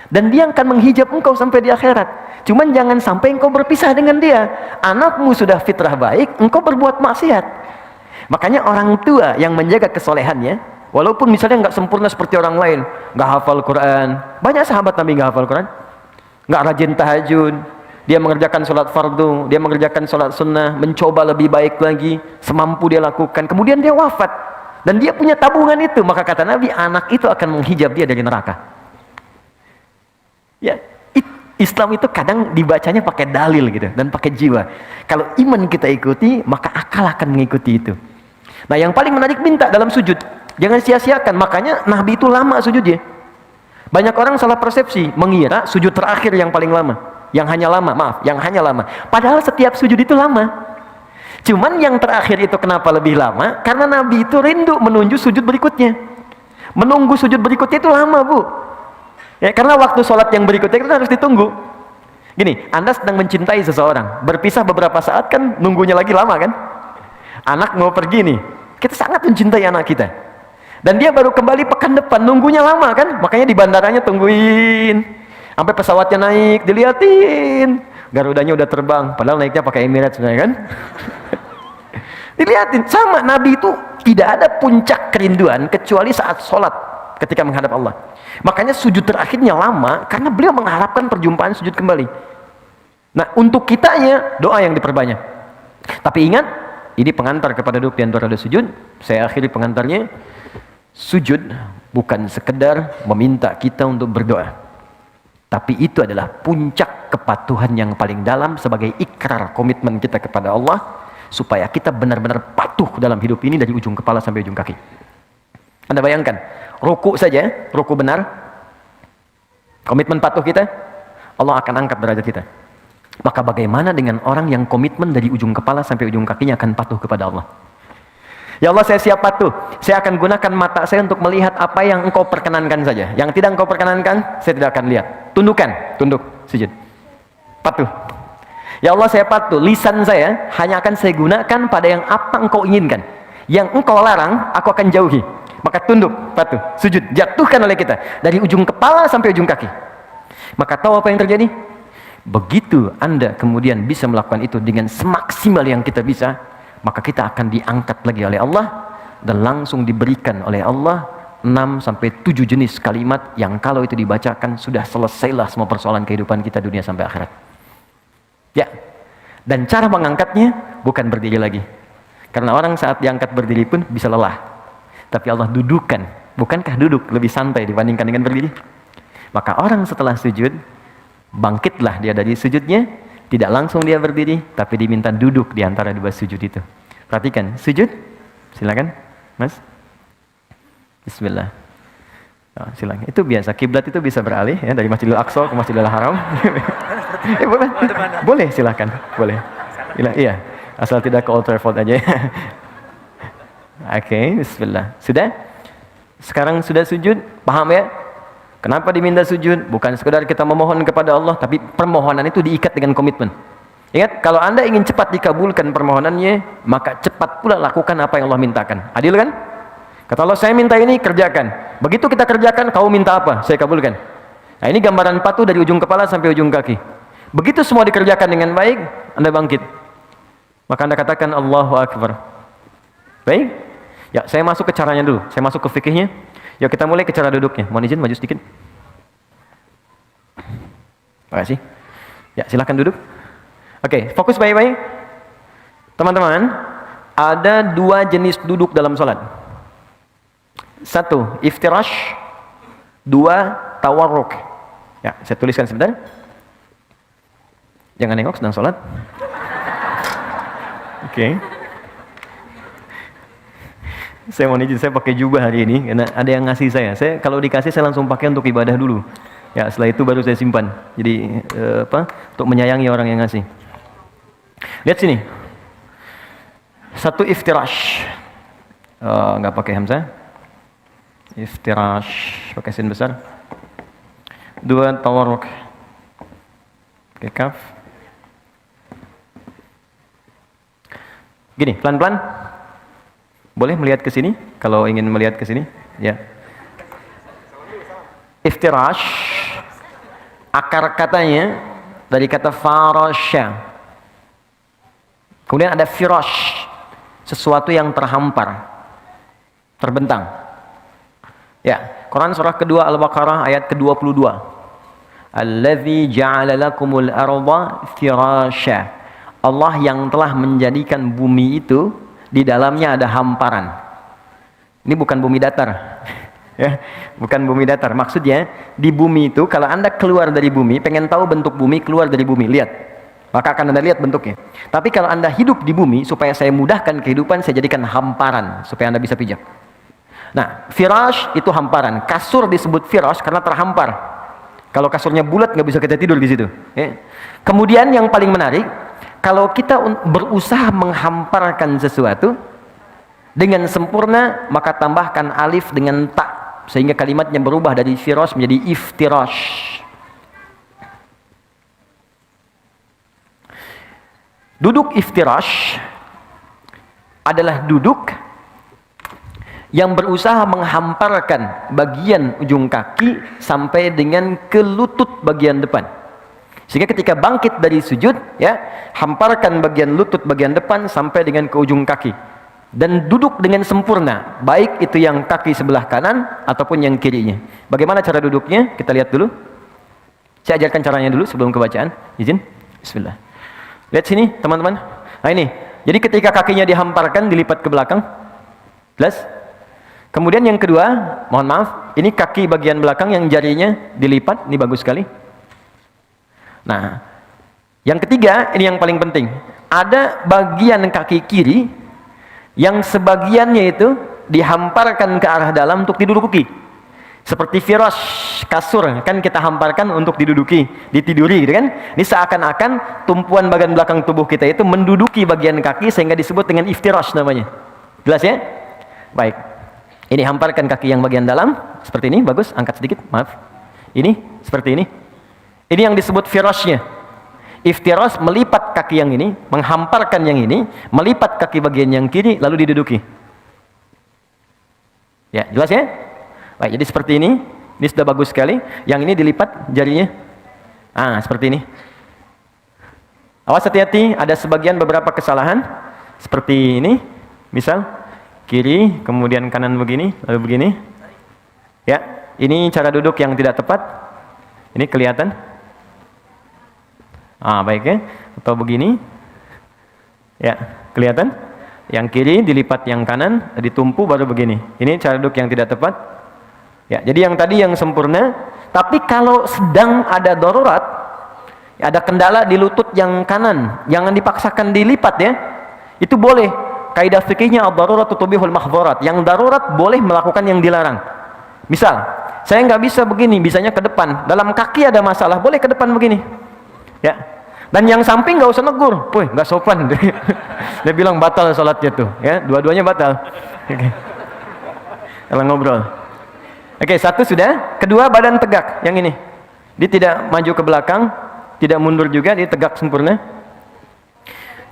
Dan dia akan menghijab engkau sampai di akhirat. Cuman jangan sampai engkau berpisah dengan dia. Anakmu sudah fitrah baik, engkau berbuat maksiat. Makanya orang tua yang menjaga kesolehannya, walaupun misalnya nggak sempurna seperti orang lain, nggak hafal Quran. Banyak sahabat Nabi nggak hafal Quran, nggak rajin tahajud. Dia mengerjakan sholat fardu, dia mengerjakan sholat sunnah, mencoba lebih baik lagi, semampu dia lakukan. Kemudian dia wafat, dan dia punya tabungan itu. Maka kata Nabi, anak itu akan menghijab dia dari neraka. Ya, Islam itu kadang dibacanya pakai dalil gitu dan pakai jiwa. Kalau iman kita ikuti, maka akal akan mengikuti itu. Nah, yang paling menarik minta dalam sujud. Jangan sia-siakan. Makanya Nabi itu lama sujudnya. Banyak orang salah persepsi, mengira sujud terakhir yang paling lama, yang hanya lama. Padahal setiap sujud itu lama. Cuman yang terakhir itu kenapa lebih lama? Karena Nabi itu rindu menuju sujud berikutnya. Menunggu sujud berikutnya itu lama, Bu. Ya, karena waktu sholat yang berikutnya itu harus ditunggu. Gini, Anda sedang mencintai seseorang, berpisah beberapa saat kan nunggunya lagi lama kan? Anak mau pergi nih, kita sangat mencintai anak kita. Dan dia baru kembali pekan depan, nunggunya lama kan? Makanya di bandaranya tungguin. Sampai pesawatnya naik, diliatin. Garudanya udah terbang, padahal naiknya pakai Emirates sebenarnya kan? Diliatin, sama Nabi itu tidak ada puncak kerinduan kecuali saat sholat ketika menghadap Allah. Makanya sujud terakhirnya lama karena beliau mengharapkan perjumpaan sujud kembali. Nah, untuk kitanya doa yang diperbanyak. Tapi ingat, ini pengantar kepada duduk di antara dua sujud. Saya akhiri pengantarnya. Sujud bukan sekedar meminta kita untuk berdoa, tapi itu adalah puncak kepatuhan yang paling dalam sebagai ikrar komitmen kita kepada Allah, supaya kita benar-benar patuh dalam hidup ini dari ujung kepala sampai ujung kaki. Anda bayangkan, ruku saja, ruku benar, komitmen patuh kita, Allah akan angkat derajat kita. Maka bagaimana dengan orang yang komitmen dari ujung kepala sampai ujung kakinya akan patuh kepada Allah? Ya Allah, saya siap patuh. Saya akan gunakan mata saya untuk melihat apa yang engkau perkenankan saja. Yang tidak engkau perkenankan, saya tidak akan lihat. Tunduk, sujud. Patuh. Ya Allah, saya patuh. Lisan saya hanya akan saya gunakan pada yang apa engkau inginkan. Yang engkau larang, aku akan jauhi. Maka tunduk, patuh, sujud, jatuhkan oleh kita dari ujung kepala sampai ujung kaki. Maka tahu apa yang terjadi? Begitu Anda kemudian bisa melakukan itu dengan semaksimal yang kita bisa, maka kita akan diangkat lagi oleh Allah dan langsung diberikan oleh Allah 6-7 jenis kalimat yang kalau itu dibacakan sudah selesailah semua persoalan kehidupan kita dunia sampai akhirat. Ya. Dan cara mengangkatnya bukan berdiri lagi. Karena orang saat diangkat berdiri pun bisa lelah. Tapi Allah dudukan. Bukankah duduk lebih santai dibandingkan dengan berdiri? Maka orang setelah sujud, bangkitlah dia dari sujudnya, tidak langsung dia berdiri, tapi diminta duduk di antara dua sujud itu. Perhatikan, sujud, silakan, Mas. Bismillah. Oh, silakan. Itu biasa, kiblat itu bisa beralih ya dari Masjidil Aqsa ke Masjidil Haram. Boleh, boleh, silakan, boleh. Iya, asal tidak ke Old Trafford aja. Oke, bismillah. Sudah? Sekarang sudah sujud? Paham ya? Kenapa diminta sujud? Bukan sekedar kita memohon kepada Allah, tapi permohonan itu diikat dengan komitmen. Ingat, kalau Anda ingin cepat dikabulkan permohonannya, maka cepat pula lakukan apa yang Allah mintakan. Adil kan? Kata Allah, saya minta ini, kerjakan. Begitu kita kerjakan, kamu minta apa? Saya kabulkan. Nah, ini gambaran patuh dari ujung kepala sampai ujung kaki. Begitu semua dikerjakan dengan baik, Anda bangkit. Maka Anda katakan, Allahu Akbar. Baik? Ya, saya masuk ke caranya dulu. Saya masuk ke fikihnya. Yuk kita mulai ke cara duduknya. Mohon izin maju sedikit. Terima kasih. Ya, silakan duduk. Oke, fokus baik-baik. Teman-teman, ada dua jenis duduk dalam sholat. Satu, iftirash. Dua, tawarruk. Ya, saya tuliskan sebentar. Jangan nengok sedang sholat. Oke. Saya mau izin, saya pakai jubah hari ini karena ada yang ngasih saya. Saya kalau dikasih saya langsung pakai untuk ibadah dulu. Ya, setelah itu baru saya simpan. Jadi untuk menyayangi orang yang ngasih. Lihat sini. Satu iftirash. Nggak pakai hamzah. Iftirash pakai sin besar. Dua, tawarruk. Pakai kaf. Gini, pelan-pelan. Boleh melihat ke sini kalau ingin melihat ke sini? Ya. Iftirash, akar katanya dari kata farasya. Kemudian ada firash, sesuatu yang terhampar, terbentang. Ya, Quran surah kedua Al-Baqarah ayat ke-22. Allazi ja'ala lakumul arda firasya. Allah yang telah menjadikan bumi itu di dalamnya ada hamparan. Ini bukan bumi datar. Ya, bukan bumi datar. Maksudnya di bumi itu kalau Anda keluar dari bumi, pengen tahu bentuk bumi, keluar dari bumi, lihat. Maka akan Anda lihat bentuknya. Tapi kalau Anda hidup di bumi, supaya saya mudahkan kehidupan, saya jadikan hamparan supaya Anda bisa pijak. Nah, firash itu hamparan. Kasur disebut firash karena terhampar. Kalau kasurnya bulat nggak bisa kita tidur di situ. Ya. Kemudian yang paling menarik, kalau kita berusaha menghamparkan sesuatu dengan sempurna, maka tambahkan alif dengan ta sehingga kalimatnya berubah dari firash menjadi iftirash. Duduk iftirash adalah duduk yang berusaha menghamparkan bagian ujung kaki sampai dengan ke lutut bagian depan. Sehingga ketika bangkit dari sujud, ya, hamparkan bagian lutut bagian depan sampai dengan ke ujung kaki. Dan duduk dengan sempurna, baik itu yang kaki sebelah kanan ataupun yang kirinya. Bagaimana cara duduknya? Kita lihat dulu. Saya ajarkan caranya dulu sebelum kebacaan. Izin. Bismillah. Lihat sini, teman-teman. Nah ini. Jadi ketika kakinya dihamparkan, dilipat ke belakang. Jelas? Kemudian yang kedua, mohon maaf, ini kaki bagian belakang yang jarinya dilipat, ini bagus sekali. Nah, yang ketiga, ini yang paling penting. Ada bagian kaki kiri yang sebagiannya itu dihamparkan ke arah dalam untuk diduduki. Seperti firash, kasur, kan kita hamparkan untuk diduduki, ditiduri, gitu kan? Ini seakan-akan tumpuan bagian belakang tubuh kita itu menduduki bagian kaki sehingga disebut dengan iftirash namanya. Jelas ya? Baik. Ini hamparkan kaki yang bagian dalam seperti ini, bagus, angkat sedikit, maaf. Ini seperti ini. Ini yang disebut firashnya. Iftirash melipat kaki yang ini, menghamparkan yang ini, melipat kaki bagian yang kiri lalu diduduki. Ya, jelas ya? Baik, jadi seperti ini. Ini sudah bagus sekali. Yang ini dilipat jarinya. Seperti ini. Awas hati-hati, ada sebagian beberapa kesalahan seperti ini. Misal kiri, kemudian kanan begini, lalu begini. Ya, ini cara duduk yang tidak tepat. Ini kelihatan. Baik ya. Atau begini. Ya, kelihatan. Yang kiri dilipat yang kanan, ditumpu baru begini. Ini cara duduk yang tidak tepat. Ya, jadi yang tadi yang sempurna. Tapi kalau sedang ada darurat, ada kendala di lutut yang kanan, jangan dipaksakan dilipat ya. Itu boleh. Kaidah fikihnya ad-daruratu tubihul mahdzurat. Yang darurat boleh melakukan yang dilarang. Misal, saya nggak bisa begini, bisanya ke depan. Dalam kaki ada masalah, boleh ke depan begini. Ya. Dan yang samping nggak usah negur. Woi, nggak sopan. Dia bilang batal salatnya tuh. Ya, dua-duanya batal. Kalau ngobrol. Oke, satu sudah. Kedua, badan tegak. Yang ini. Dia tidak maju ke belakang, tidak mundur juga, dia tegak sempurna.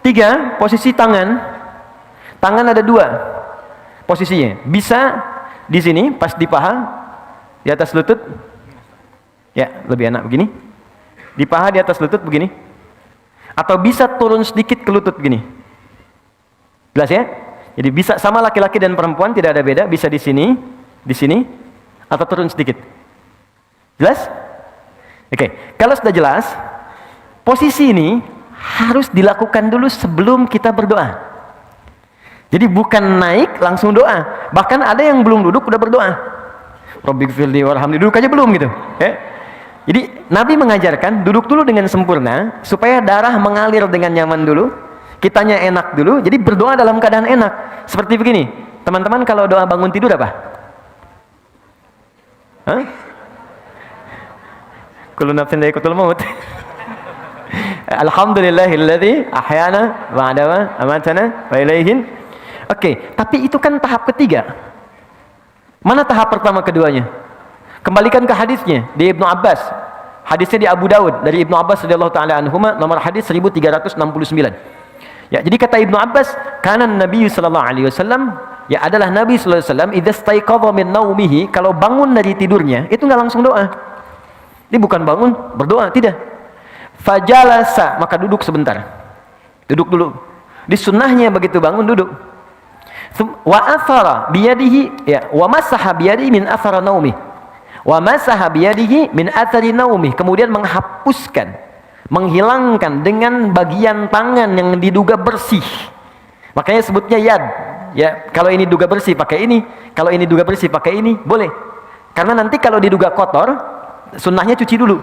Tiga, posisi tangan. Tangan ada dua posisinya. Bisa di sini, pas di paha, di atas lutut. Ya, lebih enak begini. Di paha, di atas lutut begini. Atau bisa turun sedikit ke lutut begini. Jelas ya? Jadi bisa sama laki-laki dan perempuan, tidak ada beda. Bisa di sini, atau turun sedikit. Jelas? Oke, kalau sudah jelas, posisi ini harus dilakukan dulu sebelum kita berdoa. Jadi bukan naik langsung doa. Bahkan ada yang belum duduk udah berdoa. Rabbighfirli warhamni, duduk aja belum gitu. Ya. Jadi Nabi mengajarkan duduk dulu dengan sempurna supaya darah mengalir dengan nyaman dulu, kitanya enak dulu. Jadi berdoa dalam keadaan enak. Seperti begini. Teman-teman kalau doa bangun tidur apa? Kullu nafsin dha'iqatul maut. Alhamdulillahilladzi ahyana ba'da ma amatana wa ilaihin. Oke, tapi itu kan tahap ketiga. Mana tahap pertama keduanya? Kembalikan ke hadisnya di Ibnu Abbas. Hadisnya di Abu Daud dari Ibnu Abbas radhiyallahu taala anhuma, nomor hadis 1369. Ya, jadi kata Ibnu Abbas, kana Nabi sallallahu alaihi wasallam ya adalah Nabi sallallahu alaihi wasallam idza staiqadha min naumihi, kalau bangun dari tidurnya itu nggak langsung doa. Ini bukan bangun berdoa, tidak. Fajalasa, maka duduk sebentar. Duduk dulu. Di sunnahnya begitu bangun duduk. Wa athara biyadihi, ya, wa masaha biyadihi min athara naumi. Wa masaha biyadihi min athari naumi. Kemudian menghapuskan, menghilangkan dengan bagian tangan yang diduga bersih. Makanya sebutnya yad. Ya, kalau ini duga bersih pakai ini, kalau ini duga bersih pakai ini, boleh. Karena nanti kalau diduga kotor, sunnahnya cuci dulu.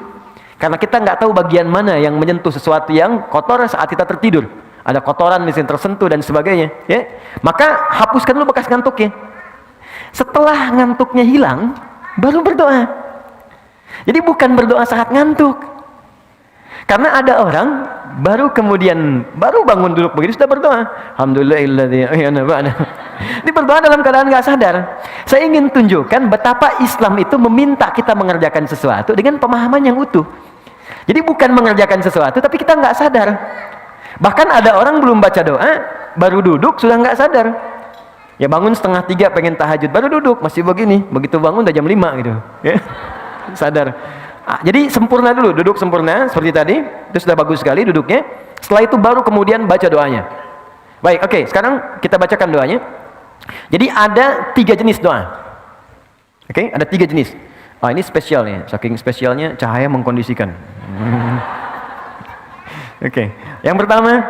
Karena kita nggak tahu bagian mana yang menyentuh sesuatu yang kotor saat kita tertidur. Ada kotoran misalnya tersentuh dan sebagainya, ya. Maka hapuskan dulu bekas ngantuknya. Setelah ngantuknya hilang, baru berdoa. Jadi bukan berdoa saat ngantuk. Karena ada orang baru bangun duduk begitu sudah berdoa. Alhamdulillahilladzi ahyana ba'da. Ini berdoa dalam keadaan nggak sadar. Saya ingin tunjukkan betapa Islam itu meminta kita mengerjakan sesuatu dengan pemahaman yang utuh. Jadi bukan mengerjakan sesuatu tapi kita nggak sadar. Bahkan ada orang belum baca doa, baru duduk sudah nggak sadar. Ya bangun 2:30 pengen tahajud, baru duduk masih begini. Begitu bangun udah jam 5 gitu. Ya. Sadar. Jadi sempurna dulu, duduk sempurna seperti tadi, itu sudah bagus sekali duduknya. Setelah itu baru kemudian baca doanya. Baik, oke, sekarang kita bacakan doanya. Jadi ada 3 jenis doa. Oke, ada 3 jenis. Ini spesial nih, saking spesialnya cahaya mengkondisikan. Oke, yang pertama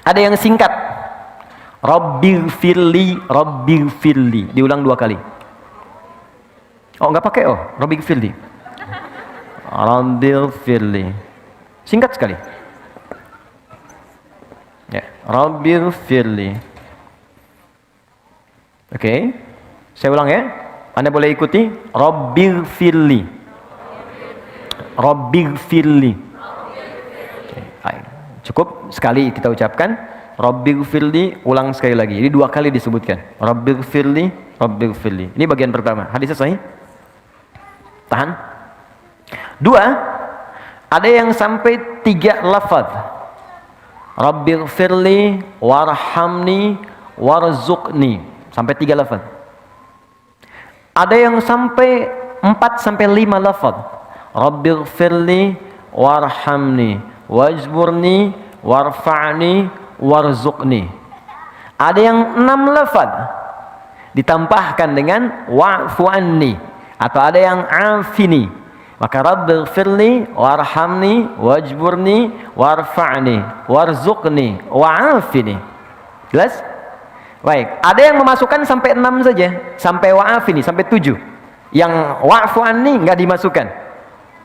ada yang singkat. Rabbighfirli, Rabbighfirli. Diulang 2 kali. Oh, nggak pakai Rabbighfirli. Rabbighfirli. Singkat sekali. Ya, Rabbighfirli. Oke. Saya ulang ya. Anda boleh ikuti. Rabbighfirli. Rabbighfirli. Cukup sekali kita ucapkan Rabbighfirli, ulang sekali lagi. Jadi 2 kali disebutkan. Rabbighfirli, Rabbighfirli. Ini bagian pertama. Hadis sahih. Tahan. 2, ada yang sampai 3 lafaz. Rabbighfirli, warhamni, warzuqni. Sampai 3 lafaz. Ada yang sampai 4 sampai 5 lafaz. Rabbighfirli, warhamni, wajburni, warfa'ni, warzuqni. Ada yang 6 lafaz ditambahkan dengan wa'fu anni, atau ada yang afini. Maka rabbighfirli, warhamni, wajburni, warfa'ni, warzuqni, wa'afini. Jelas? Baik, ada yang memasukkan sampai 6 saja, sampai wa'afini, sampai 7. Yang wa'fu anni enggak dimasukkan.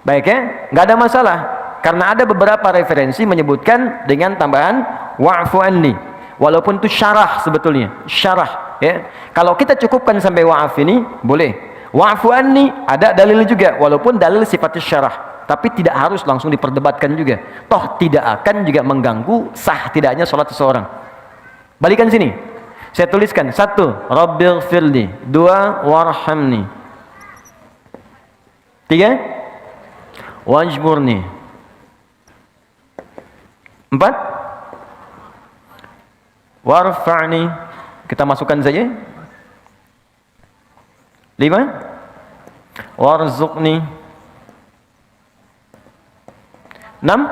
Baik ya? Enggak ada masalah. Karena ada beberapa referensi menyebutkan dengan tambahan wa'fu anni. Walaupun itu syarah sebetulnya, syarah ya. Kalau kita cukupkan sampai wa'afini, boleh. Wa'fu anni ada dalil juga, walaupun dalil sifatnya syarah, tapi tidak harus langsung diperdebatkan juga. Toh tidak akan juga mengganggu sah tidaknya sholat seseorang. Balikan sini. Saya tuliskan. 1, Rabbighfirli. 2, warhamni. 3, wajburni. 4, warfa'ni. Kita masukkan saja. 5, warzuqni. 6,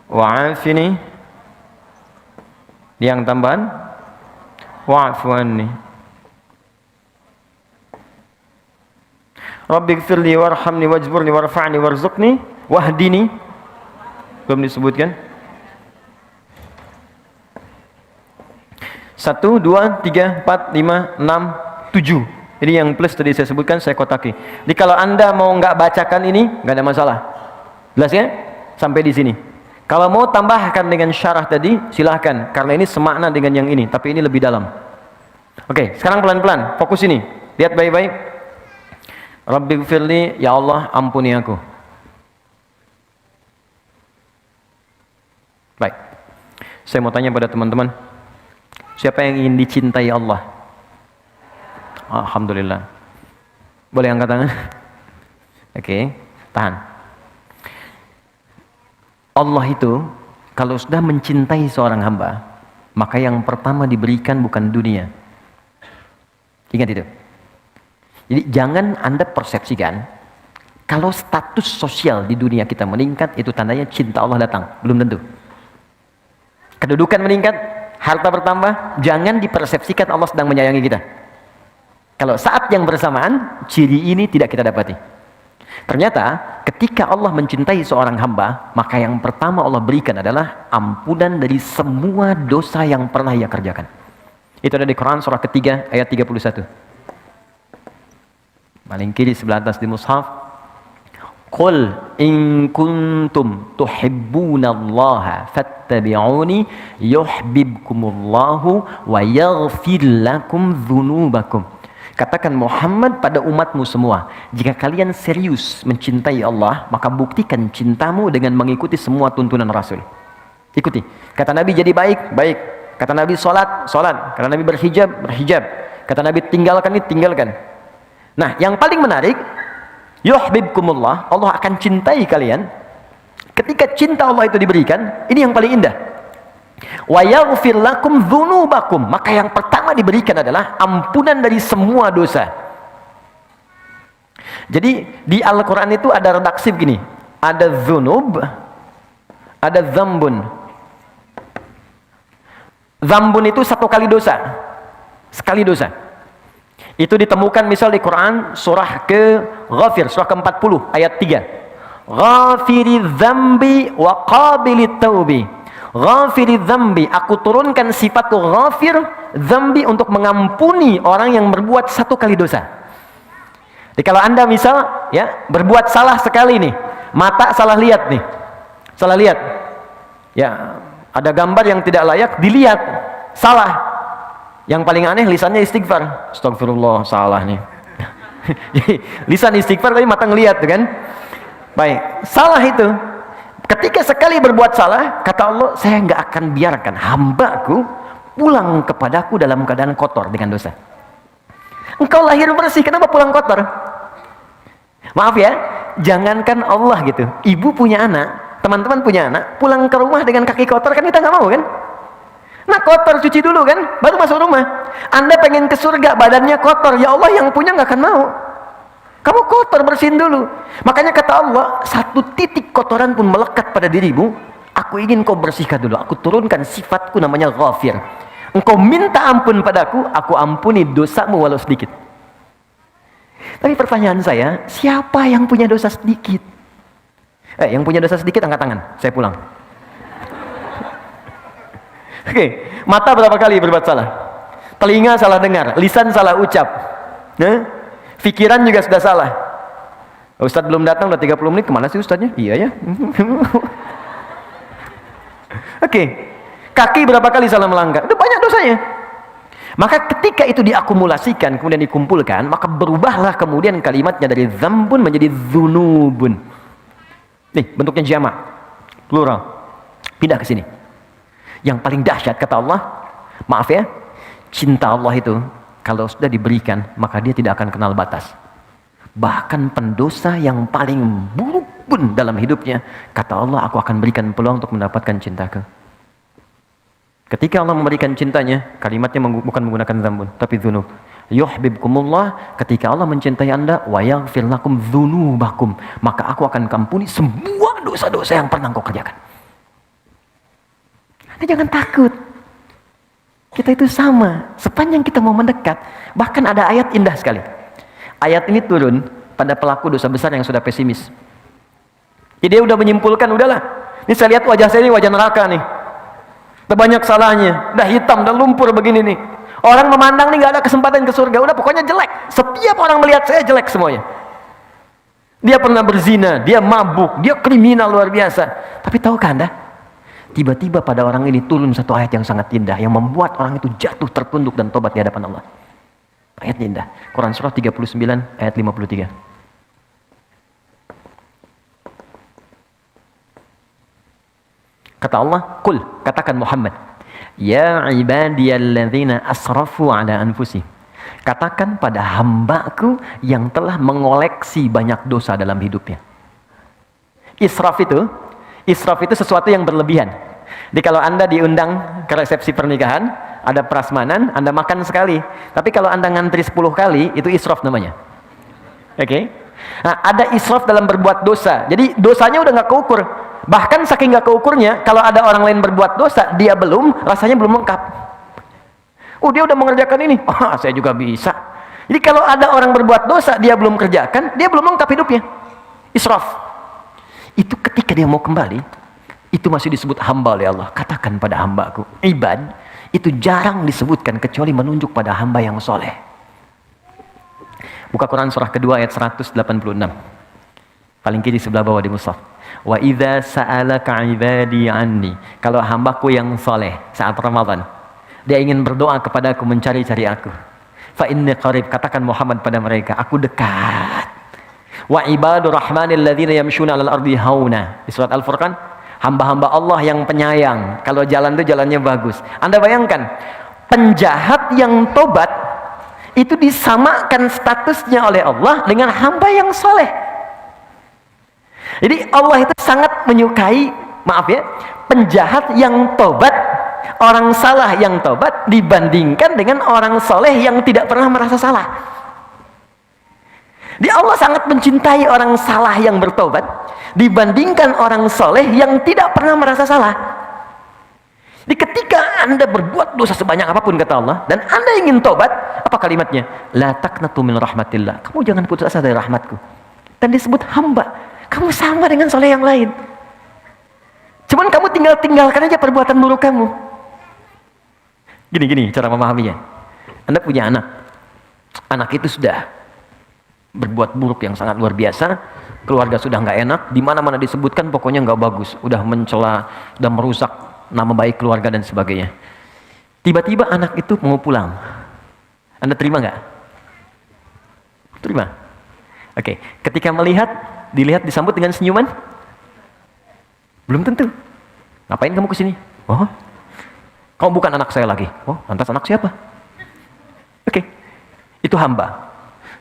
wa'afini. Yang tambahan wa'fu anni. Rabbighfirli, warhamni, wajburni, warfa'ni, warzuqni, wahdini. Belum disebutkan. 1, 2, 3, 4, 5, 6, 7. Ini yang plus tadi saya sebutkan, saya kotaki. Jadi kalau Anda mau nggak bacakan ini, nggak ada masalah. Jelas ya? Sampai di sini. Kalau mau tambahkan dengan syarah tadi, silahkan. Karena ini semakna dengan yang ini, tapi ini lebih dalam. Oke, sekarang pelan-pelan. Fokus ini. Lihat baik-baik. Rabbighfirli, ya Allah, ampuni aku. Baik. Saya mau tanya pada teman-teman. Siapa yang ingin dicintai Allah? Alhamdulillah. Boleh angkat tangan? Oke, tahan. Allah itu kalau sudah mencintai seorang hamba, maka yang pertama diberikan bukan dunia, Ingat itu. Jadi jangan Anda persepsikan kalau status sosial di dunia kita meningkat, itu tandanya cinta Allah datang. Belum tentu. Kedudukan meningkat, harta bertambah, jangan dipersepsikan Allah sedang menyayangi kita. Kalau saat yang bersamaan, ciri ini tidak kita dapati. Ternyata ketika Allah mencintai seorang hamba, maka yang pertama Allah berikan adalah ampunan dari semua dosa yang pernah ia kerjakan. Itu ada di Quran surah ketiga ayat 31. Paling kiri sebelah atas di mushaf. Qul in kuntum tuhibbunallaha fattabi'uni yuhibbukumullahu wa yaghfir lakum dzunubakum. Katakan Muhammad pada umatmu semua, jika kalian serius mencintai Allah, maka buktikan cintamu dengan mengikuti semua tuntunan Rasul. Ikuti. Kata Nabi jadi baik, baik. Kata Nabi sholat, sholat. Kata Nabi berhijab, berhijab. Kata Nabi tinggalkan ini, tinggalkan. Nah, yang paling menarik, yuhibbukumullah, Allah akan cintai kalian. Ketika cinta Allah itu diberikan, ini yang paling indah. Wa yaghfir lakum dzunubakum, maka yang pertama diberikan adalah ampunan dari semua dosa. Jadi di Al-Qur'an itu ada redaksi begini, ada dzunub, ada dzambun. Dzambun itu satu kali dosa. Sekali dosa. Itu ditemukan misal di Quran surah ke-Ghafir, surah ke-40 ayat 3. Ghafiriz dzambi wa qabilit taubi. Ghafiriz dzambi, aku turunkan sifat ghafir dzambi untuk mengampuni orang yang berbuat satu kali dosa. Jadi kalau Anda misal ya berbuat salah sekali nih, mata salah lihat nih. Salah lihat. Ya, ada gambar yang tidak layak dilihat, salah. Yang paling aneh lisannya istighfar. Astagfirullah, salah nih. Lisan istighfar tapi mata ngelihat kan. Baik, salah itu. Ketika sekali berbuat salah, kata Allah, saya nggak akan biarkan hambaku pulang kepadaku dalam keadaan kotor dengan dosa. Engkau lahir bersih, kenapa pulang kotor? Maaf ya, jangankan Allah gitu. Ibu punya anak, teman-teman punya anak, pulang ke rumah dengan kaki kotor kan kita nggak mau kan? Nah kotor, cuci dulu kan, baru masuk rumah. Anda pengen ke surga, badannya kotor, ya Allah yang punya nggak akan mau. Kamu kotor, bersihin dulu. Makanya kata Allah, satu titik kotoran pun melekat pada dirimu, aku ingin kau bersihkan dulu. Aku turunkan sifatku namanya Ghafir. Engkau minta ampun padaku, aku ampuni dosamu walau sedikit. Tapi pertanyaan saya, siapa yang punya dosa sedikit? Yang punya dosa sedikit angkat tangan, saya pulang. Oke, mata berapa kali berbuat salah? Telinga salah dengar, lisan salah ucap, pikiran juga sudah salah. Ustadz belum datang, udah 30 menit, kemana sih Ustadznya? Iya ya. Oke, kaki berapa kali salah melangkah? Itu banyak dosanya. Maka ketika itu diakumulasikan, kemudian dikumpulkan, maka berubahlah kemudian kalimatnya dari dzambun menjadi dzunubun. Nih, bentuknya jamak, plural. Pindah ke sini. Yang paling dahsyat kata Allah, maaf ya, cinta Allah itu kalau sudah diberikan maka dia tidak akan kenal batas. Bahkan pendosa yang paling buruk pun dalam hidupnya, kata Allah, aku akan berikan peluang untuk mendapatkan cintaku. Ketika Allah memberikan cintanya, kalimatnya bukan menggunakan dzambun, tapi dzunub. Yuhibbukumullah, ketika Allah mencintai Anda, wa yaghfir lakum dzunubakum, maka aku akan ampuni semua dosa-dosa yang pernah engkau kerjakan. Anda jangan takut. Kita itu sama. Sepanjang kita mau mendekat. Bahkan ada ayat indah sekali. Ayat ini turun pada pelaku dosa besar yang sudah pesimis. Jadi dia udah menyimpulkan, udahlah. Ini saya lihat wajah saya ini wajah neraka nih. Udah banyak salahnya. Udah hitam, udah lumpur begini nih. Orang memandang nih gak ada kesempatan ke surga. Udah pokoknya jelek. Setiap orang melihat saya jelek semuanya. Dia pernah berzina, dia mabuk, dia kriminal luar biasa. Tapi tahukah Anda? Tiba-tiba pada orang ini turun satu ayat yang sangat indah yang membuat orang itu jatuh tertunduk dan tobat di hadapan Allah. Ayatnya indah. Quran surah 39 ayat 53. Kata Allah, "Qul," katakan Muhammad, "Ya ibadiyalladzina asrafu ala anfusihim." Katakan pada hambaku yang telah mengoleksi banyak dosa dalam hidupnya. Israf itu sesuatu yang berlebihan. Jadi kalau Anda diundang ke resepsi pernikahan, ada prasmanan, Anda makan sekali. Tapi kalau Anda ngantri 10 kali, itu israf namanya. Oke? Nah, ada israf dalam berbuat dosa. Jadi dosanya udah nggak keukur. Bahkan saking nggak keukurnya, kalau ada orang lain berbuat dosa, dia belum, rasanya belum lengkap. Oh, dia udah mengerjakan ini. Oh, saya juga bisa. Jadi kalau ada orang berbuat dosa, dia belum kerjakan, dia belum lengkap hidupnya. Israf. Itu ketika dia mau kembali, itu masih disebut hamba oleh Allah. Katakan pada hambaku, ibad, itu jarang disebutkan kecuali menunjuk pada hamba yang soleh. Buka Quran surah kedua ayat 186. Paling kiri sebelah bawah di mushaf. Wa idza sa'alaka 'ibadi 'anni. Kalau hambaku yang soleh saat Ramadan, dia ingin berdoa kepadaku, mencari-cari aku. Fa inni qarib, katakan Muhammad pada mereka, aku dekat. Wa ibadur rahmanil ladzina yamshuna 'alal ardi hauna. Di surat Al-Furqan, hamba-hamba Allah yang penyayang, kalau jalan itu jalannya bagus. Anda bayangkan, penjahat yang tobat itu disamakan statusnya oleh Allah dengan hamba yang soleh. Jadi Allah itu sangat menyukai, maaf ya, penjahat yang tobat, orang salah yang tobat dibandingkan dengan orang soleh yang tidak pernah merasa salah. Di Allah sangat mencintai orang salah yang bertobat dibandingkan orang soleh yang tidak pernah merasa salah. Di ketika Anda berbuat dosa sebanyak apapun kata Allah dan Anda ingin tobat, apa kalimatnya? La taqnatu min rahmatillah. Kamu jangan putus asa dari rahmatku. Dan disebut hamba. Kamu sama dengan soleh yang lain. Cuman kamu tinggalkan aja perbuatan buruk kamu. Gini cara memahaminya. Anda punya anak. Anak itu sudah berbuat buruk yang sangat luar biasa, keluarga sudah nggak enak, di mana-mana disebutkan pokoknya nggak bagus, udah mencela, udah merusak nama baik keluarga dan sebagainya. Tiba-tiba anak itu mau pulang, Anda terima nggak? Terima. Oke, ketika dilihat disambut dengan senyuman? Belum tentu. Ngapain kamu kesini? Oh, kamu bukan anak saya lagi. Oh, lantas anak siapa? Oke, itu hamba.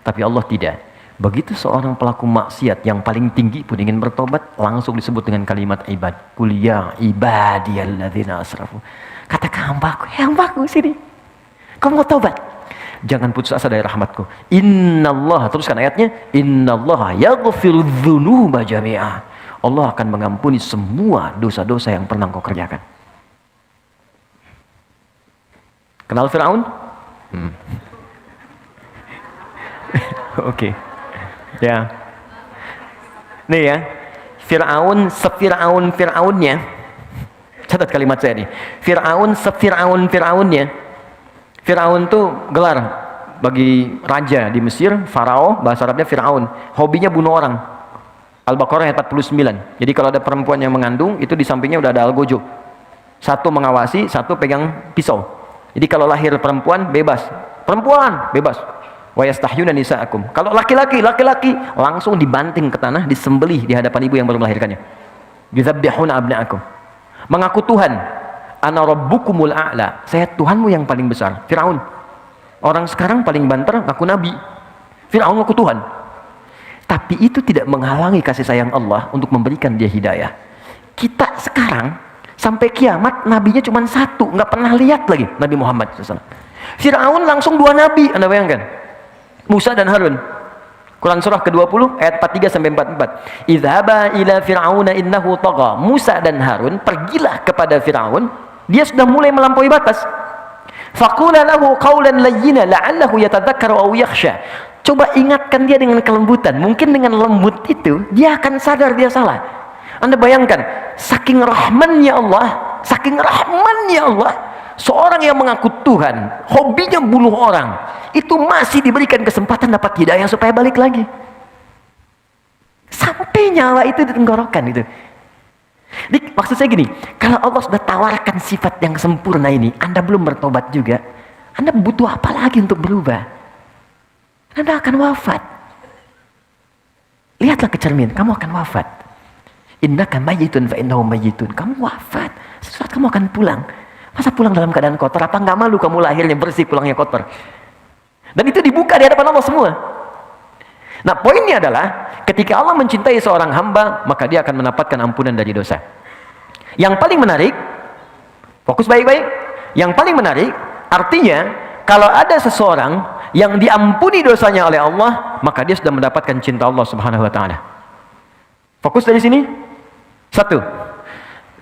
Tapi Allah tidak. Begitu seorang pelaku maksiat yang paling tinggi pun ingin bertobat, langsung disebut dengan kalimat ibad. Qul ya ibadiyalladzina asrafu. Katakan hambaku sini. Kamu mau tobat? Jangan putus asa dari rahmatku. Innallaha, teruskan ayatnya, innallaha yaghfiru dzunuba jami'a. Allah akan mengampuni semua dosa-dosa yang pernah kau kerjakan. Kenal Firaun? Oke. Ya. Nih ya. Fir'aunnya. Catat kalimat saya nih. Fir'aunnya. Fir'aun tuh gelar bagi raja di Mesir, Farao, bahasa Arabnya Fir'aun. Hobinya bunuh orang. Al-Baqarah ayat 49. Jadi kalau ada perempuan yang mengandung, itu di sampingnya udah ada algojo. Satu mengawasi, satu pegang pisau. Jadi kalau lahir perempuan, bebas. Perempuan, bebas. Wa yastahyuna nisaakum. Kalau laki-laki langsung dibanting ke tanah, disembelih di hadapan ibu yang baru melahirkannya. Yuzabbihuna abna'akum. Mengaku Tuhan, ana rabbukumul a'la. Saya Tuhanmu yang paling besar. Firaun. Orang sekarang paling banter ngaku nabi. Firaun ngaku Tuhan. Tapi itu tidak menghalangi kasih sayang Allah untuk memberikan dia hidayah. Kita sekarang sampai kiamat nabinya cuma satu, nggak pernah lihat lagi Nabi Muhammad SAW. Firaun langsung 2 nabi, Anda bayangkan. Musa dan Harun. Quran surah ke-20 ayat 43 sampai 44. Idhaba ila fir'auna innahu tagha. Musa dan Harun pergilah kepada Firaun, dia sudah mulai melampaui batas. Faqula lahu qawlan layyina la'allahu yatadhakkaru aw yakhsha. Coba ingatkan dia dengan kelembutan. Mungkin dengan lembut itu dia akan sadar dia salah. Anda bayangkan, saking rahmannya Allah, seorang yang mengaku Tuhan, hobinya bunuh orang, itu masih diberikan kesempatan dapat hidayah supaya balik lagi. Sampai nyawa itu di tenggorokan itu. Maksud saya gini, kalau Allah sudah tawarkan sifat yang sempurna ini, Anda belum bertobat juga, Anda butuh apa lagi untuk berubah? Anda akan wafat. Lihatlah ke cermin, kamu akan wafat. Innaka mayyitun fa innahum mayyitun. Kamu wafat, sesuatu kamu akan pulang. Masa pulang dalam keadaan kotor? Apa nggak malu kamu lahirnya bersih, pulangnya kotor? Dan itu dibuka di hadapan Allah semua. Nah, poinnya adalah ketika Allah mencintai seorang hamba, maka dia akan mendapatkan ampunan dari dosa. Yang paling menarik, Fokus baik-baik. Yang paling menarik, artinya kalau ada seseorang yang diampuni dosanya oleh Allah, maka dia sudah mendapatkan cinta Allah Subhanahu wa taala. Fokus dari sini. Satu.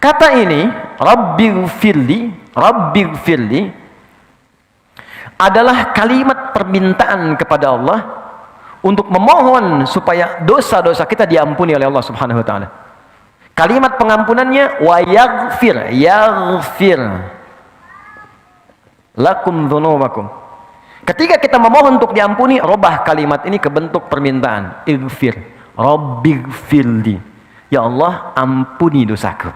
Kata ini, Rabbighfirli adalah kalimat permintaan kepada Allah untuk memohon supaya dosa-dosa kita diampuni oleh Allah Subhanahu wa taala. Kalimat pengampunannya wa yaghfir lakum dzunubakum. Ketika kita memohon untuk diampuni, robah kalimat ini ke bentuk permintaan. Ighfir, Rabbighfirli. Ya Allah, ampuni dosaku.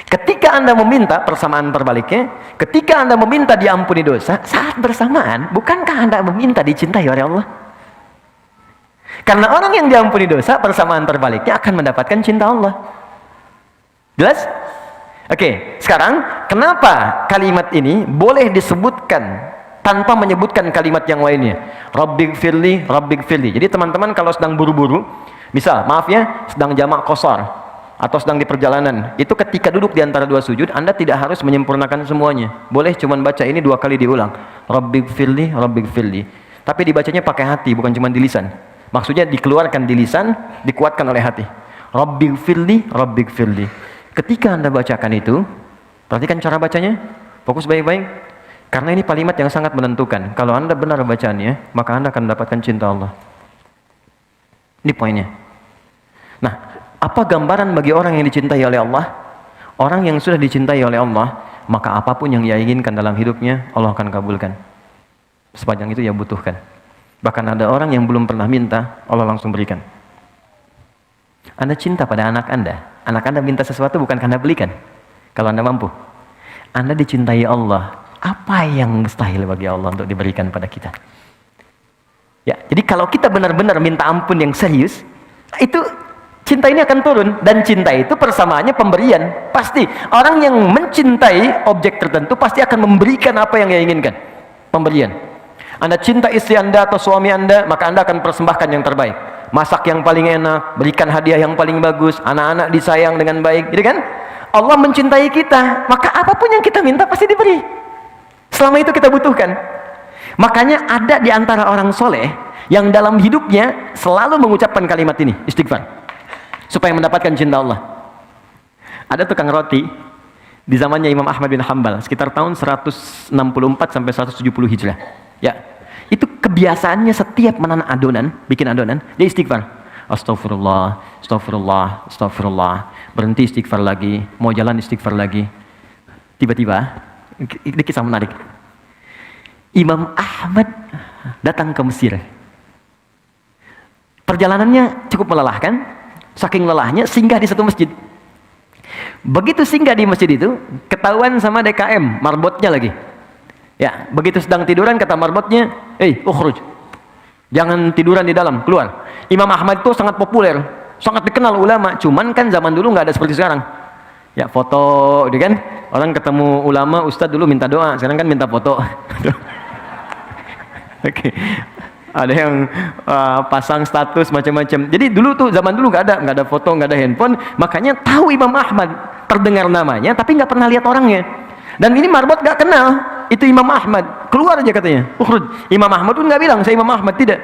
Ketika Anda meminta, persamaan terbaliknya, ketika Anda meminta diampuni dosa, saat bersamaan, bukankah Anda meminta dicintai oleh Allah? Karena orang yang diampuni dosa, persamaan terbaliknya akan mendapatkan cinta Allah. Jelas? Oke, sekarang kenapa kalimat ini boleh disebutkan tanpa menyebutkan kalimat yang lainnya? Rabbighfirli. Jadi teman-teman kalau sedang buru-buru, misal, maaf ya, sedang jamak qashar atau sedang di perjalanan, itu ketika duduk di antara dua sujud, Anda tidak harus menyempurnakan semuanya. Boleh cuman baca ini 2 kali diulang. Rabbighfirli. Tapi dibacanya pakai hati, bukan cuma di lisan. Maksudnya dikeluarkan di lisan, dikuatkan oleh hati. Rabbighfirli. Ketika Anda bacakan itu, perhatikan cara bacanya, fokus baik-baik. Karena ini kalimat yang sangat menentukan. Kalau Anda benar bacaannya, maka Anda akan mendapatkan cinta Allah. Ini poinnya. Nah, apa gambaran bagi orang yang dicintai oleh Allah? Orang yang sudah dicintai oleh Allah, maka apapun yang ia inginkan dalam hidupnya, Allah akan kabulkan. Sepanjang itu ia butuhkan. Bahkan ada orang yang belum pernah minta, Allah langsung berikan. Anda cinta pada anak Anda minta sesuatu bukan karena belikan. Kalau Anda mampu. Anda dicintai Allah. Apa yang mustahil bagi Allah untuk diberikan pada kita? Ya, jadi kalau kita benar-benar minta ampun yang serius, itu cinta ini akan turun. Dan cinta itu persamaannya pemberian. Pasti orang yang mencintai objek tertentu pasti akan memberikan apa yang ia inginkan. Pemberian. Anda cinta istri Anda atau suami Anda, maka Anda akan persembahkan yang terbaik. Masak yang paling enak, berikan hadiah yang paling bagus, anak-anak disayang dengan baik, gitu kan? Allah mencintai kita, maka apapun yang kita minta pasti diberi. Selama itu kita butuhkan. Makanya ada di antara orang soleh yang dalam hidupnya selalu mengucapkan kalimat ini, istighfar, supaya mendapatkan cinta Allah. Ada tukang roti di zamannya Imam Ahmad bin Hanbal, sekitar tahun 164 sampai 170 Hijrah. Ya, itu kebiasaannya setiap menanak adonan, bikin adonan, dia istighfar. Astagfirullah. Berhenti istighfar lagi, mau jalan istighfar lagi. Tiba-tiba, ini kisah menarik. Imam Ahmad datang ke Mesir. Perjalanannya cukup melelahkan, saking lelahnya singgah di satu masjid. Begitu singgah di masjid itu, ketahuan sama DKM, marbotnya lagi. Ya, begitu sedang tiduran kata marbotnya, ukhruj. Jangan tiduran di dalam, keluar. Imam Ahmad itu sangat populer, sangat dikenal ulama, cuman kan zaman dulu nggak ada seperti sekarang. Ya, foto, gitu kan? Orang ketemu ulama, ustadz dulu minta doa, sekarang kan minta foto. Oke. Ada yang pasang status macam-macam. Jadi dulu tuh zaman dulu nggak ada foto, nggak ada handphone, makanya tahu Imam Ahmad, terdengar namanya, tapi nggak pernah lihat orangnya. Dan ini marbot nggak kenal, itu Imam Ahmad, keluar aja katanya. Imam Ahmad pun nggak bilang saya Imam Ahmad, tidak.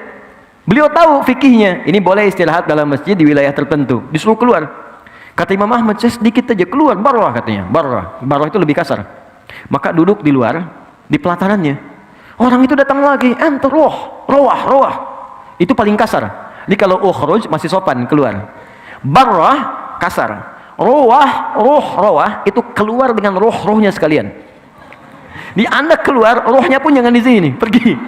Beliau tahu fikihnya, ini boleh istirahat dalam masjid di wilayah tertentu, disuruh keluar. Kata Imam Ahmad, saya sedikit aja keluar, barwah katanya, barwah itu lebih kasar. Maka duduk di luar, di pelatanannya. Orang itu datang lagi, rawah, itu paling kasar. Jadi kalau ukhruj masih sopan keluar, barwah kasar. Rawah itu keluar dengan rohnya sekalian. Di Anda keluar, rohnya pun jangan di sini, pergi.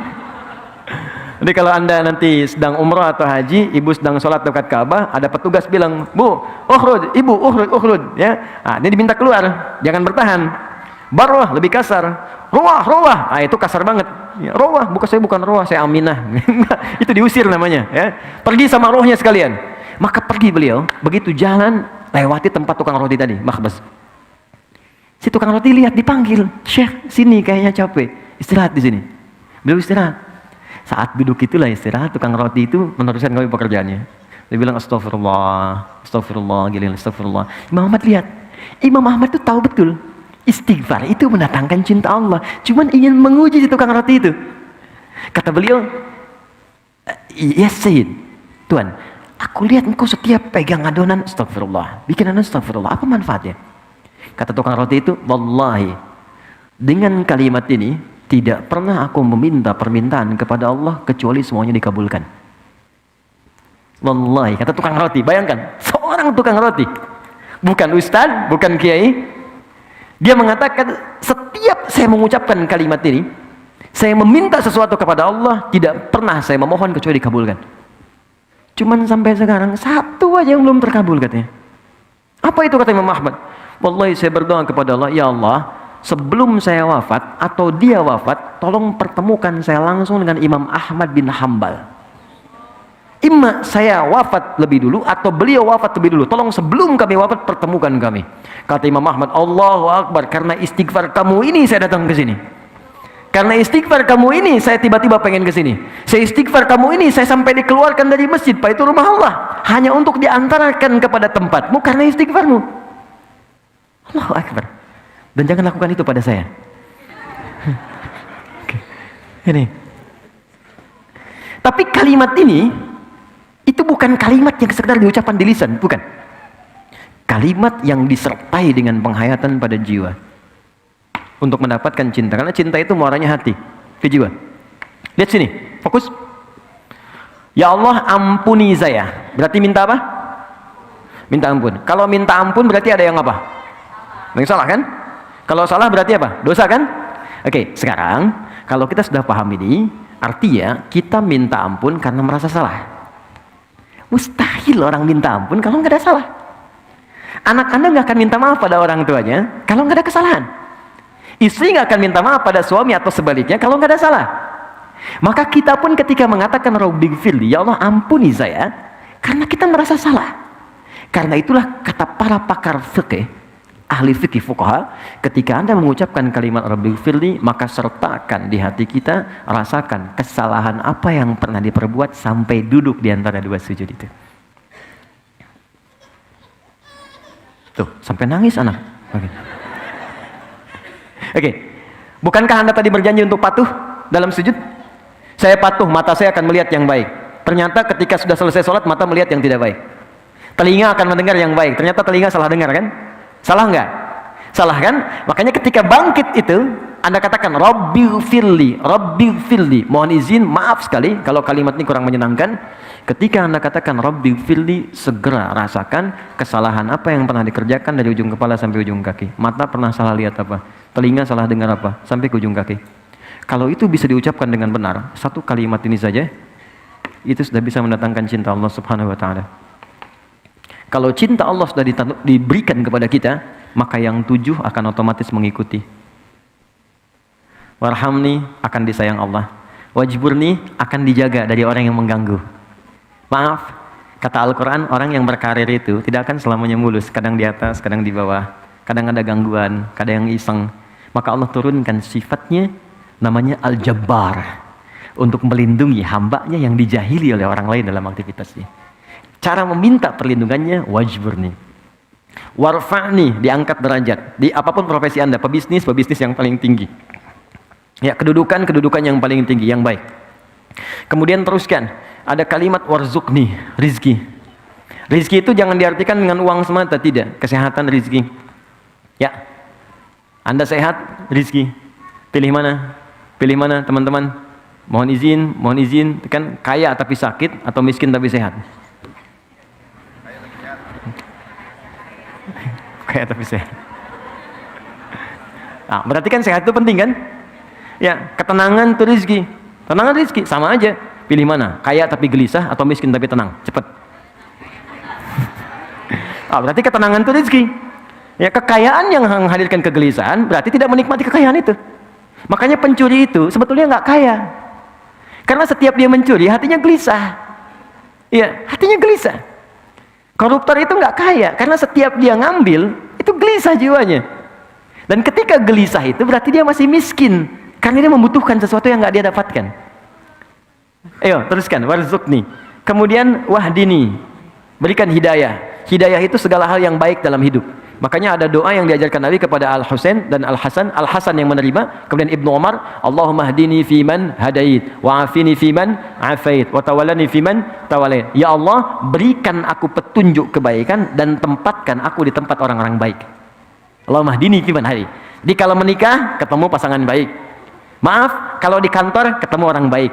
Jadi kalau Anda nanti sedang umrah atau haji, ibu sedang sholat dekat Ka'bah, ada petugas bilang, "Bu, ukhruj, ibu, ukhruj," ya. Nah, dia diminta keluar, jangan bertahan. Barwah lebih kasar. Rawah, itu kasar banget. Ya, bukan rawah, saya Aminah. Itu diusir namanya, ya. Pergi sama rohnya sekalian. Maka pergi beliau, begitu jalan lewati tempat tukang roti tadi, makhbaz. Si tukang roti lihat, dipanggil, "Syekh, sini kayaknya capek, istirahat di sini." Beliau istirahat. Saat duduk itulah istirahat, tukang roti itu meneruskan kami pekerjaannya. Dia bilang astagfirullah, astagfirullah. Imam Ahmad lihat. Imam Ahmad itu tahu betul. Istighfar itu mendatangkan cinta Allah. Cuman ingin menguji si tukang roti itu. Kata beliau, ya Sayyid, Tuhan, aku lihat engkau setiap pegang adonan, astagfirullah, bikin adonan astagfirullah, apa manfaatnya? Kata tukang roti itu, wallahi, dengan kalimat ini, tidak pernah aku meminta permintaan kepada Allah, kecuali semuanya dikabulkan. Wallahi, kata tukang roti, bayangkan, seorang tukang roti, bukan ustaz, bukan kiai, dia mengatakan, setiap saya mengucapkan kalimat ini, saya meminta sesuatu kepada Allah, tidak pernah saya memohon kecuali dikabulkan. Cuman sampai sekarang, satu aja yang belum terkabul katanya. Apa itu kata Imam Ahmad? Wallahi saya berdoa kepada Allah, ya Allah, sebelum saya wafat atau dia wafat, tolong pertemukan saya langsung dengan Imam Ahmad bin Hambal. Imma saya wafat lebih dulu atau beliau wafat lebih dulu. Tolong sebelum kami wafat pertemukan kami. Kata Imam Ahmad, Allahu Akbar, karena istighfar kamu ini saya datang ke sini. Karena istighfar kamu ini saya tiba-tiba pengen ke sini. Saya istighfar kamu ini saya sampai dikeluarkan dari masjid, Pak, itu rumah Allah, hanya untuk diantarkan kepada tempatmu karena istighfarmu. Allahu Akbar. Dan jangan lakukan itu pada saya. Ini. Tapi kalimat ini itu bukan kalimat yang sekedar diucapkan di lisan, bukan. Kalimat yang disertai dengan penghayatan pada jiwa untuk mendapatkan cinta. Karena cinta itu muaranya hati, ke jiwa. Lihat sini, fokus. Ya Allah, ampuni saya. Berarti minta apa? Minta ampun. Kalau minta ampun berarti ada yang apa? Yang salah kan? Kalau salah berarti apa? Dosa kan? Oke, sekarang kalau kita sudah paham ini, artinya kita minta ampun karena merasa salah. Mustahil orang minta ampun kalau nggak ada salah. Anak Anda nggak akan minta maaf pada orang tuanya kalau nggak ada kesalahan. Istri nggak akan minta maaf pada suami atau sebaliknya kalau nggak ada salah. Maka kita pun ketika mengatakan Rabbighfirli, ya Allah ampuni saya, karena kita merasa salah. Karena itulah kata para pakar fikih, ahli fikih fuqaha, ketika Anda mengucapkan kalimat Rabbighfirli, maka sertakan di hati kita, rasakan kesalahan apa yang pernah diperbuat sampai duduk di antara dua sujud itu. Tuh, sampai nangis anak. Oke. Bukankah Anda tadi berjanji untuk patuh dalam sujud? Saya patuh, mata saya akan melihat yang baik. Ternyata ketika sudah selesai sholat, mata melihat yang tidak baik. Telinga akan mendengar yang baik. Ternyata telinga salah dengar kan? Salah enggak? Salah kan? Makanya ketika bangkit itu, Anda katakan Rabbighfirli, Rabbighfirli. Mohon izin, maaf sekali kalau kalimat ini kurang menyenangkan. Ketika Anda katakan Rabbighfirli, segera rasakan kesalahan apa yang pernah dikerjakan dari ujung kepala sampai ujung kaki. Mata pernah salah lihat apa? Telinga salah dengar apa? Sampai ke ujung kaki. Kalau itu bisa diucapkan dengan benar, satu kalimat ini saja, itu sudah bisa mendatangkan cinta Allah Subhanahu wa Ta'ala. Kalau cinta Allah sudah diberikan kepada kita, maka yang 7 akan otomatis mengikuti. Warhamni akan disayang Allah. Wajburni akan dijaga dari orang yang mengganggu. Maaf, kata Al-Quran, orang yang berkarir itu tidak akan selamanya mulus. Kadang di atas, kadang di bawah. Kadang ada gangguan, kadang yang iseng. Maka Allah turunkan sifatnya, namanya Al-Jabbar. Untuk melindungi hambanya yang dijahili oleh orang lain dalam aktivitasnya. Cara meminta perlindungannya, wajburni. Warfa'ni, diangkat derajat. Di apapun profesi Anda, pebisnis yang paling tinggi. Ya, kedudukan yang paling tinggi, yang baik. Kemudian teruskan, ada kalimat warzukni, rizki. Rizki itu jangan diartikan dengan uang semata, tidak. Kesehatan rizki. Ya, Anda sehat, rizki. Pilih mana? Pilih mana teman-teman? Mohon izin, kan kaya tapi sakit atau miskin tapi sehat? Kaya tapi sehat. Nah, berarti kan sehat itu penting kan? Ya, ketenangan itu rizki. Tenangan rizki, sama aja. Pilih mana? Kaya tapi gelisah atau miskin tapi tenang? Cepat. Berarti ketenangan itu rizki. Ya, kekayaan yang menghadirkan kegelisahan berarti tidak menikmati kekayaan itu. Makanya pencuri itu sebetulnya nggak kaya. Karena setiap dia mencuri, hatinya gelisah. Iya, hatinya gelisah. Koruptor itu nggak kaya, karena setiap dia ngambil, itu gelisah jiwanya. Dan ketika gelisah itu berarti dia masih miskin, karena dia membutuhkan sesuatu yang nggak dia dapatkan. Ayo, teruskan, warzukni. Kemudian wahdini, berikan hidayah. Hidayah itu segala hal yang baik dalam hidup. Makanya ada doa yang diajarkan Nabi kepada Al-Husain dan Al-Hasan. Al-Hasan yang menerima, kemudian Ibnu Umar, Allahumma hdini fiman hadait, wa'afini fiman afait, wa tawallani fiman tawallait. Ya Allah, berikan aku petunjuk kebaikan dan tempatkan aku di tempat orang-orang baik. Allahumma hdini fiman hadait. Jadi kalau menikah, ketemu pasangan baik. Maaf, kalau di kantor, ketemu orang baik.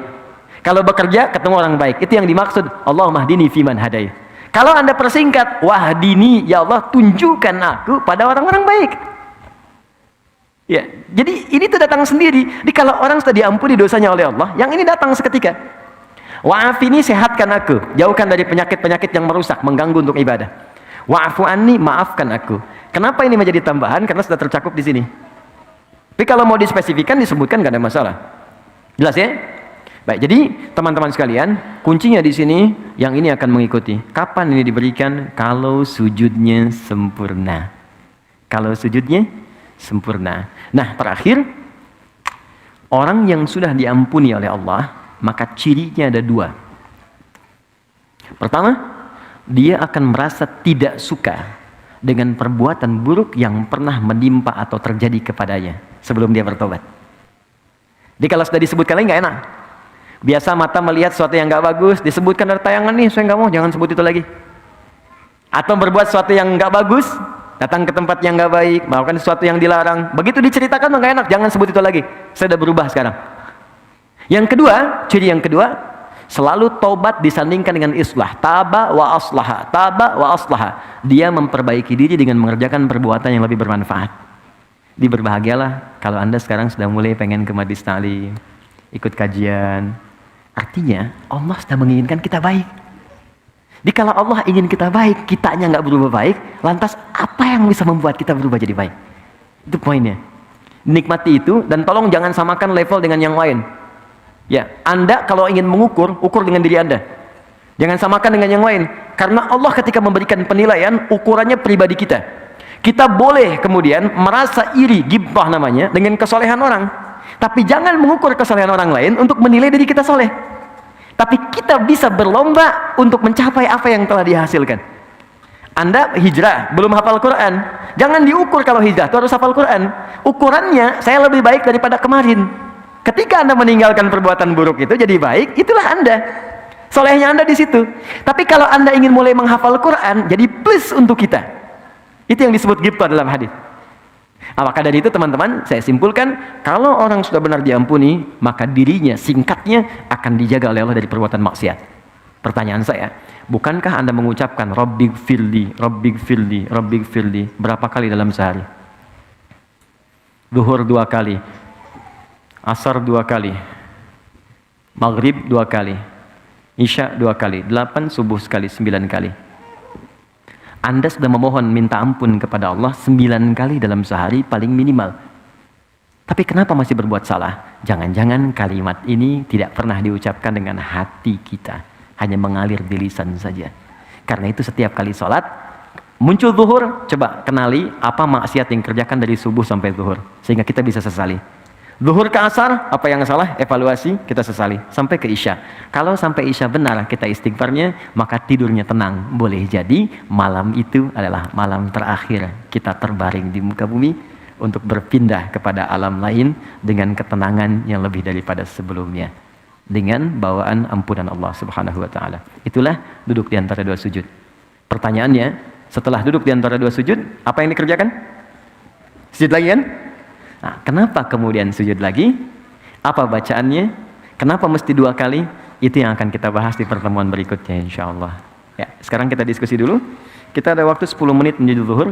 Kalau bekerja, ketemu orang baik. Itu yang dimaksud, Allahumma hdini fiman hadait. Kalau Anda persingkat, wahdini, ya Allah, tunjukkan aku pada orang-orang baik. Ya, jadi ini tuh datang sendiri. Jadi kalau orang sudah diampuni dosanya oleh Allah, yang ini datang seketika. Wa'afini, sehatkan aku, jauhkan dari penyakit-penyakit yang merusak, mengganggu untuk ibadah. Wa'afu anni, maafkan aku. Kenapa ini menjadi tambahan? Karena sudah tercakup di sini. Tapi kalau mau dispesifikan, disebutkan nggak ada masalah. Jelas ya? Baik, jadi teman-teman sekalian, kuncinya di sini yang ini akan mengikuti. Kapan ini diberikan? Kalau sujudnya sempurna. Kalau sujudnya sempurna. Nah, terakhir, orang yang sudah diampuni oleh Allah, maka cirinya ada dua. Pertama, dia akan merasa tidak suka dengan perbuatan buruk yang pernah menimpa atau terjadi kepadanya sebelum dia bertobat. Jadi kalau sudah disebutkan lagi nggak enak. Biasa mata melihat sesuatu yang nggak bagus, disebutkan dari tayangan nih, saya nggak mau, jangan sebut itu lagi. Atau berbuat sesuatu yang nggak bagus, datang ke tempat yang nggak baik, melakukan sesuatu yang dilarang. Begitu diceritakan nggak enak, jangan sebut itu lagi. Saya sudah berubah sekarang. Yang kedua, ciri yang kedua, selalu tobat disandingkan dengan islah. Taba wa aslaha, taba wa aslaha. Dia memperbaiki diri dengan mengerjakan perbuatan yang lebih bermanfaat. Berbahagialah kalau Anda sekarang sudah mulai pengen ke majlis ta'lim, ikut kajian. Artinya Allah sudah menginginkan kita baik. Jadi kalau Allah ingin kita baik, kitanya nggak berubah baik, lantas apa yang bisa membuat kita berubah jadi baik? Itu poinnya. Nikmati itu, dan tolong jangan samakan level dengan yang lain. Ya, Anda kalau ingin mengukur, ukur dengan diri Anda. Jangan samakan dengan yang lain. Karena Allah ketika memberikan penilaian, ukurannya pribadi kita. Kita boleh kemudian merasa iri, ghibthah namanya, dengan kesolehan orang. Tapi jangan mengukur kesolehan orang lain untuk menilai diri kita soleh. Tapi kita bisa berlomba untuk mencapai apa yang telah dihasilkan. Anda hijrah, belum hafal Quran. Jangan diukur kalau hijrah, itu harus hafal Quran. Ukurannya, saya lebih baik daripada kemarin. Ketika Anda meninggalkan perbuatan buruk itu jadi baik, itulah Anda. Solehnya Anda di situ. Tapi kalau Anda ingin mulai menghafal Quran, jadi plus untuk kita. Itu yang disebut ghibthah dalam hadis. Maka dari itu teman-teman, saya simpulkan, kalau orang sudah benar diampuni, maka dirinya, singkatnya, akan dijaga oleh Allah dari perbuatan maksiat. Pertanyaan saya, bukankah Anda mengucapkan Rabbighfirli, Rabbighfirli, Rabbighfirli berapa kali dalam sehari? Zuhur 2 kali, Asar 2 kali, Maghrib 2 kali, Isya 2 kali, 8, subuh sekali, 9 kali. Anda sudah memohon minta ampun kepada Allah 9 kali dalam sehari paling minimal. Tapi kenapa masih berbuat salah? Jangan-jangan kalimat ini tidak pernah diucapkan dengan hati kita, hanya mengalir di lisan saja. Karena itu setiap kali sholat, muncul zuhur, coba kenali apa maksiat yang kerjakan dari subuh sampai zuhur, sehingga kita bisa sesali. Zuhur ke asar, apa yang salah, evaluasi, kita sesali. Sampai ke isya. Kalau sampai isya benar kita istighfarnya, maka tidurnya tenang. Boleh jadi malam itu adalah malam terakhir kita terbaring di muka bumi untuk berpindah kepada alam lain dengan ketenangan yang lebih daripada sebelumnya. Dengan bawaan ampunan Allah Subhanahu wa ta'ala. Itulah duduk di antara 2 sujud. Pertanyaannya, setelah duduk di antara 2 sujud, apa yang dikerjakan? Sujud lagi kan? Nah, kenapa kemudian sujud lagi? Apa bacaannya? Kenapa mesti 2 kali? Itu yang akan kita bahas di pertemuan berikutnya insyaallah. Ya, sekarang kita diskusi dulu. Kita ada waktu 10 menit menuju zuhur.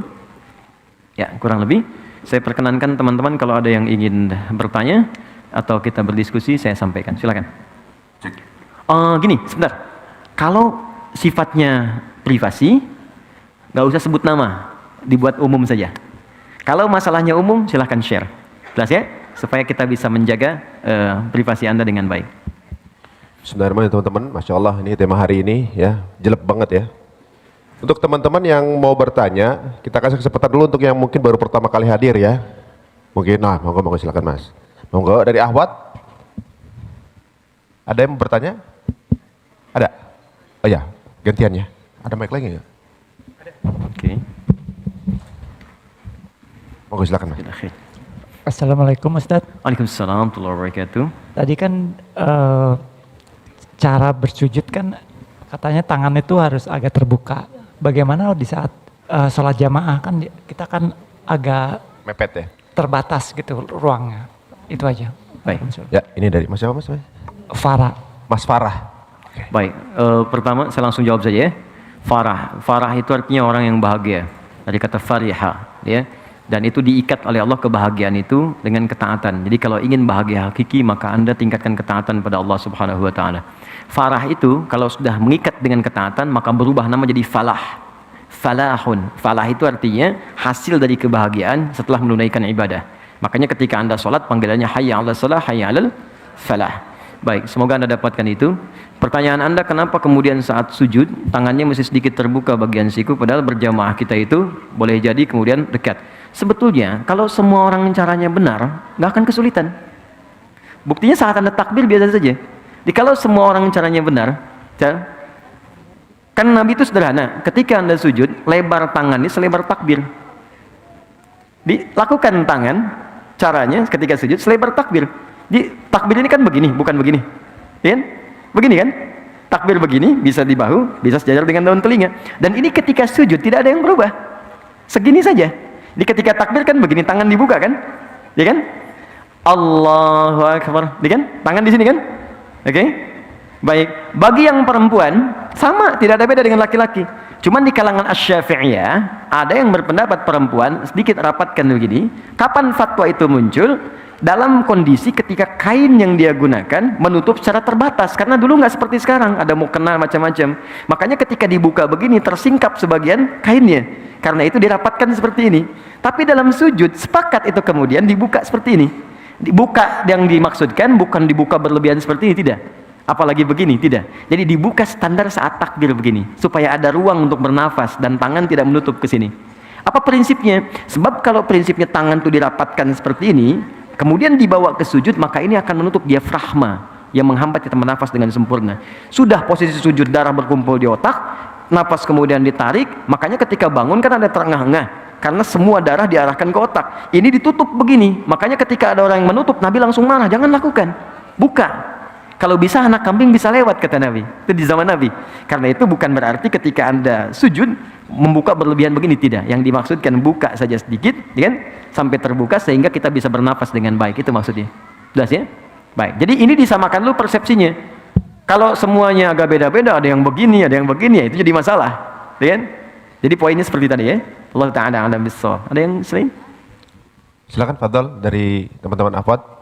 Ya, kurang lebih. Saya perkenankan teman-teman kalau ada yang ingin bertanya atau kita berdiskusi, saya sampaikan. Silakan. Gini, sebentar. Kalau sifatnya privasi, nggak usah sebut nama, dibuat umum saja. Kalau masalahnya umum, silahkan share. Jelas ya? Supaya kita bisa menjaga privasi Anda dengan baik. Bismillahirrahmanirrahim teman-teman. Masya Allah, ini tema hari ini ya, jelek banget ya. Untuk teman-teman yang mau bertanya, kita kasih kesempatan dulu untuk yang mungkin baru pertama kali hadir ya. Mungkin, monggo silakan Mas. Monggo dari Ahwat. Ada yang mau bertanya? Ada? Oh ya, gantiannya. Ada mic lagi nggak? Oke. Monggo silakan Mas. Assalamualaikum Ustadz. Waalaikumsalam warahmatullahi wabarakatuh. Tadi kan cara bersujud kan katanya tangan itu harus agak terbuka. Bagaimana di saat sholat jamaah kan kita kan agak Mepet ya. terbatas gitu ruangnya. Itu aja. Baik. Ya, ini dari Mas siapa Mas? Farah. Mas Farah. Baik, pertama saya langsung jawab saja ya. Farah itu artinya orang yang bahagia. Dari kata fariha, ya. Dan itu diikat oleh Allah kebahagiaan itu dengan ketaatan. Jadi kalau ingin bahagia hakiki maka Anda tingkatkan ketaatan pada Allah Subhanahu wa taala. Farah itu kalau sudah mengikat dengan ketaatan maka berubah nama jadi falah. Falahun. Falah itu artinya hasil dari kebahagiaan setelah menunaikan ibadah. Makanya ketika Anda sholat panggilannya hayya 'alas shalah, hayya 'alal falah. Baik, semoga Anda dapatkan itu. Pertanyaan Anda kenapa kemudian saat sujud tangannya masih sedikit terbuka bagian siku padahal berjamaah kita itu boleh jadi kemudian dekat. Sebetulnya kalau semua orang caranya benar nggak akan kesulitan. Buktinya saat Anda takbir biasa saja. Jadi kalau semua orang caranya benar, kan Nabi itu sederhana. Ketika Anda sujud, lebar tangannya selebar takbir. Dilakukan tangan caranya ketika sujud selebar takbir. Di takbir ini kan begini, bukan begini. Ya kan? Begini kan? Takbir begini, bisa di bahu, bisa sejajar dengan daun telinga. Dan ini ketika sujud tidak ada yang berubah. Segini saja. Di ketika takbir kan begini, tangan dibuka kan? Ya kan? Allahu Akbar. Ya kan? Tangan di sini kan? Oke? Baik. Bagi yang perempuan sama, tidak ada beda dengan laki-laki. Cuman di kalangan Asy-Syafi'iyah ada yang berpendapat perempuan sedikit rapatkan begini. Kapan fatwa itu muncul? Dalam kondisi ketika kain yang dia gunakan menutup secara terbatas, karena dulu nggak seperti sekarang ada mukena macam-macam. Makanya ketika dibuka begini tersingkap sebagian kainnya, karena itu dirapatkan seperti ini. Tapi dalam sujud sepakat itu kemudian dibuka seperti ini. Dibuka yang dimaksudkan bukan dibuka berlebihan seperti ini, tidak. Apalagi begini, tidak. Jadi dibuka standar saat takbir begini supaya ada ruang untuk bernafas dan tangan tidak menutup ke sini. Apa prinsipnya? Sebab kalau prinsipnya tangan itu dirapatkan seperti ini kemudian dibawa ke sujud, maka ini akan menutup diafragma yang menghambat kita bernafas dengan sempurna. Sudah posisi sujud darah berkumpul di otak, nafas kemudian ditarik, makanya ketika bangun kan ada terengah-engah karena semua darah diarahkan ke otak. Ini ditutup begini, makanya ketika ada orang yang menutup, Nabi langsung marah, jangan lakukan, buka. Kalau bisa anak kambing bisa lewat, kata Nabi. Itu di zaman Nabi. Karena itu bukan berarti ketika Anda sujud membuka berlebihan begini, tidak. Yang dimaksudkan buka saja sedikit, ya kan? Sampai terbuka sehingga kita bisa bernafas dengan baik. Itu maksudnya. Jelas ya? Baik. Jadi ini disamakan dulu persepsinya. Kalau semuanya agak beda-beda, ada yang begini, ada yang begini, ya itu jadi masalah, ya kan? Jadi poinnya seperti tadi ya. Allah Ta'ala a'lam bissawab. Ada yang selain? Silakan Fadl dari teman-teman Afwad.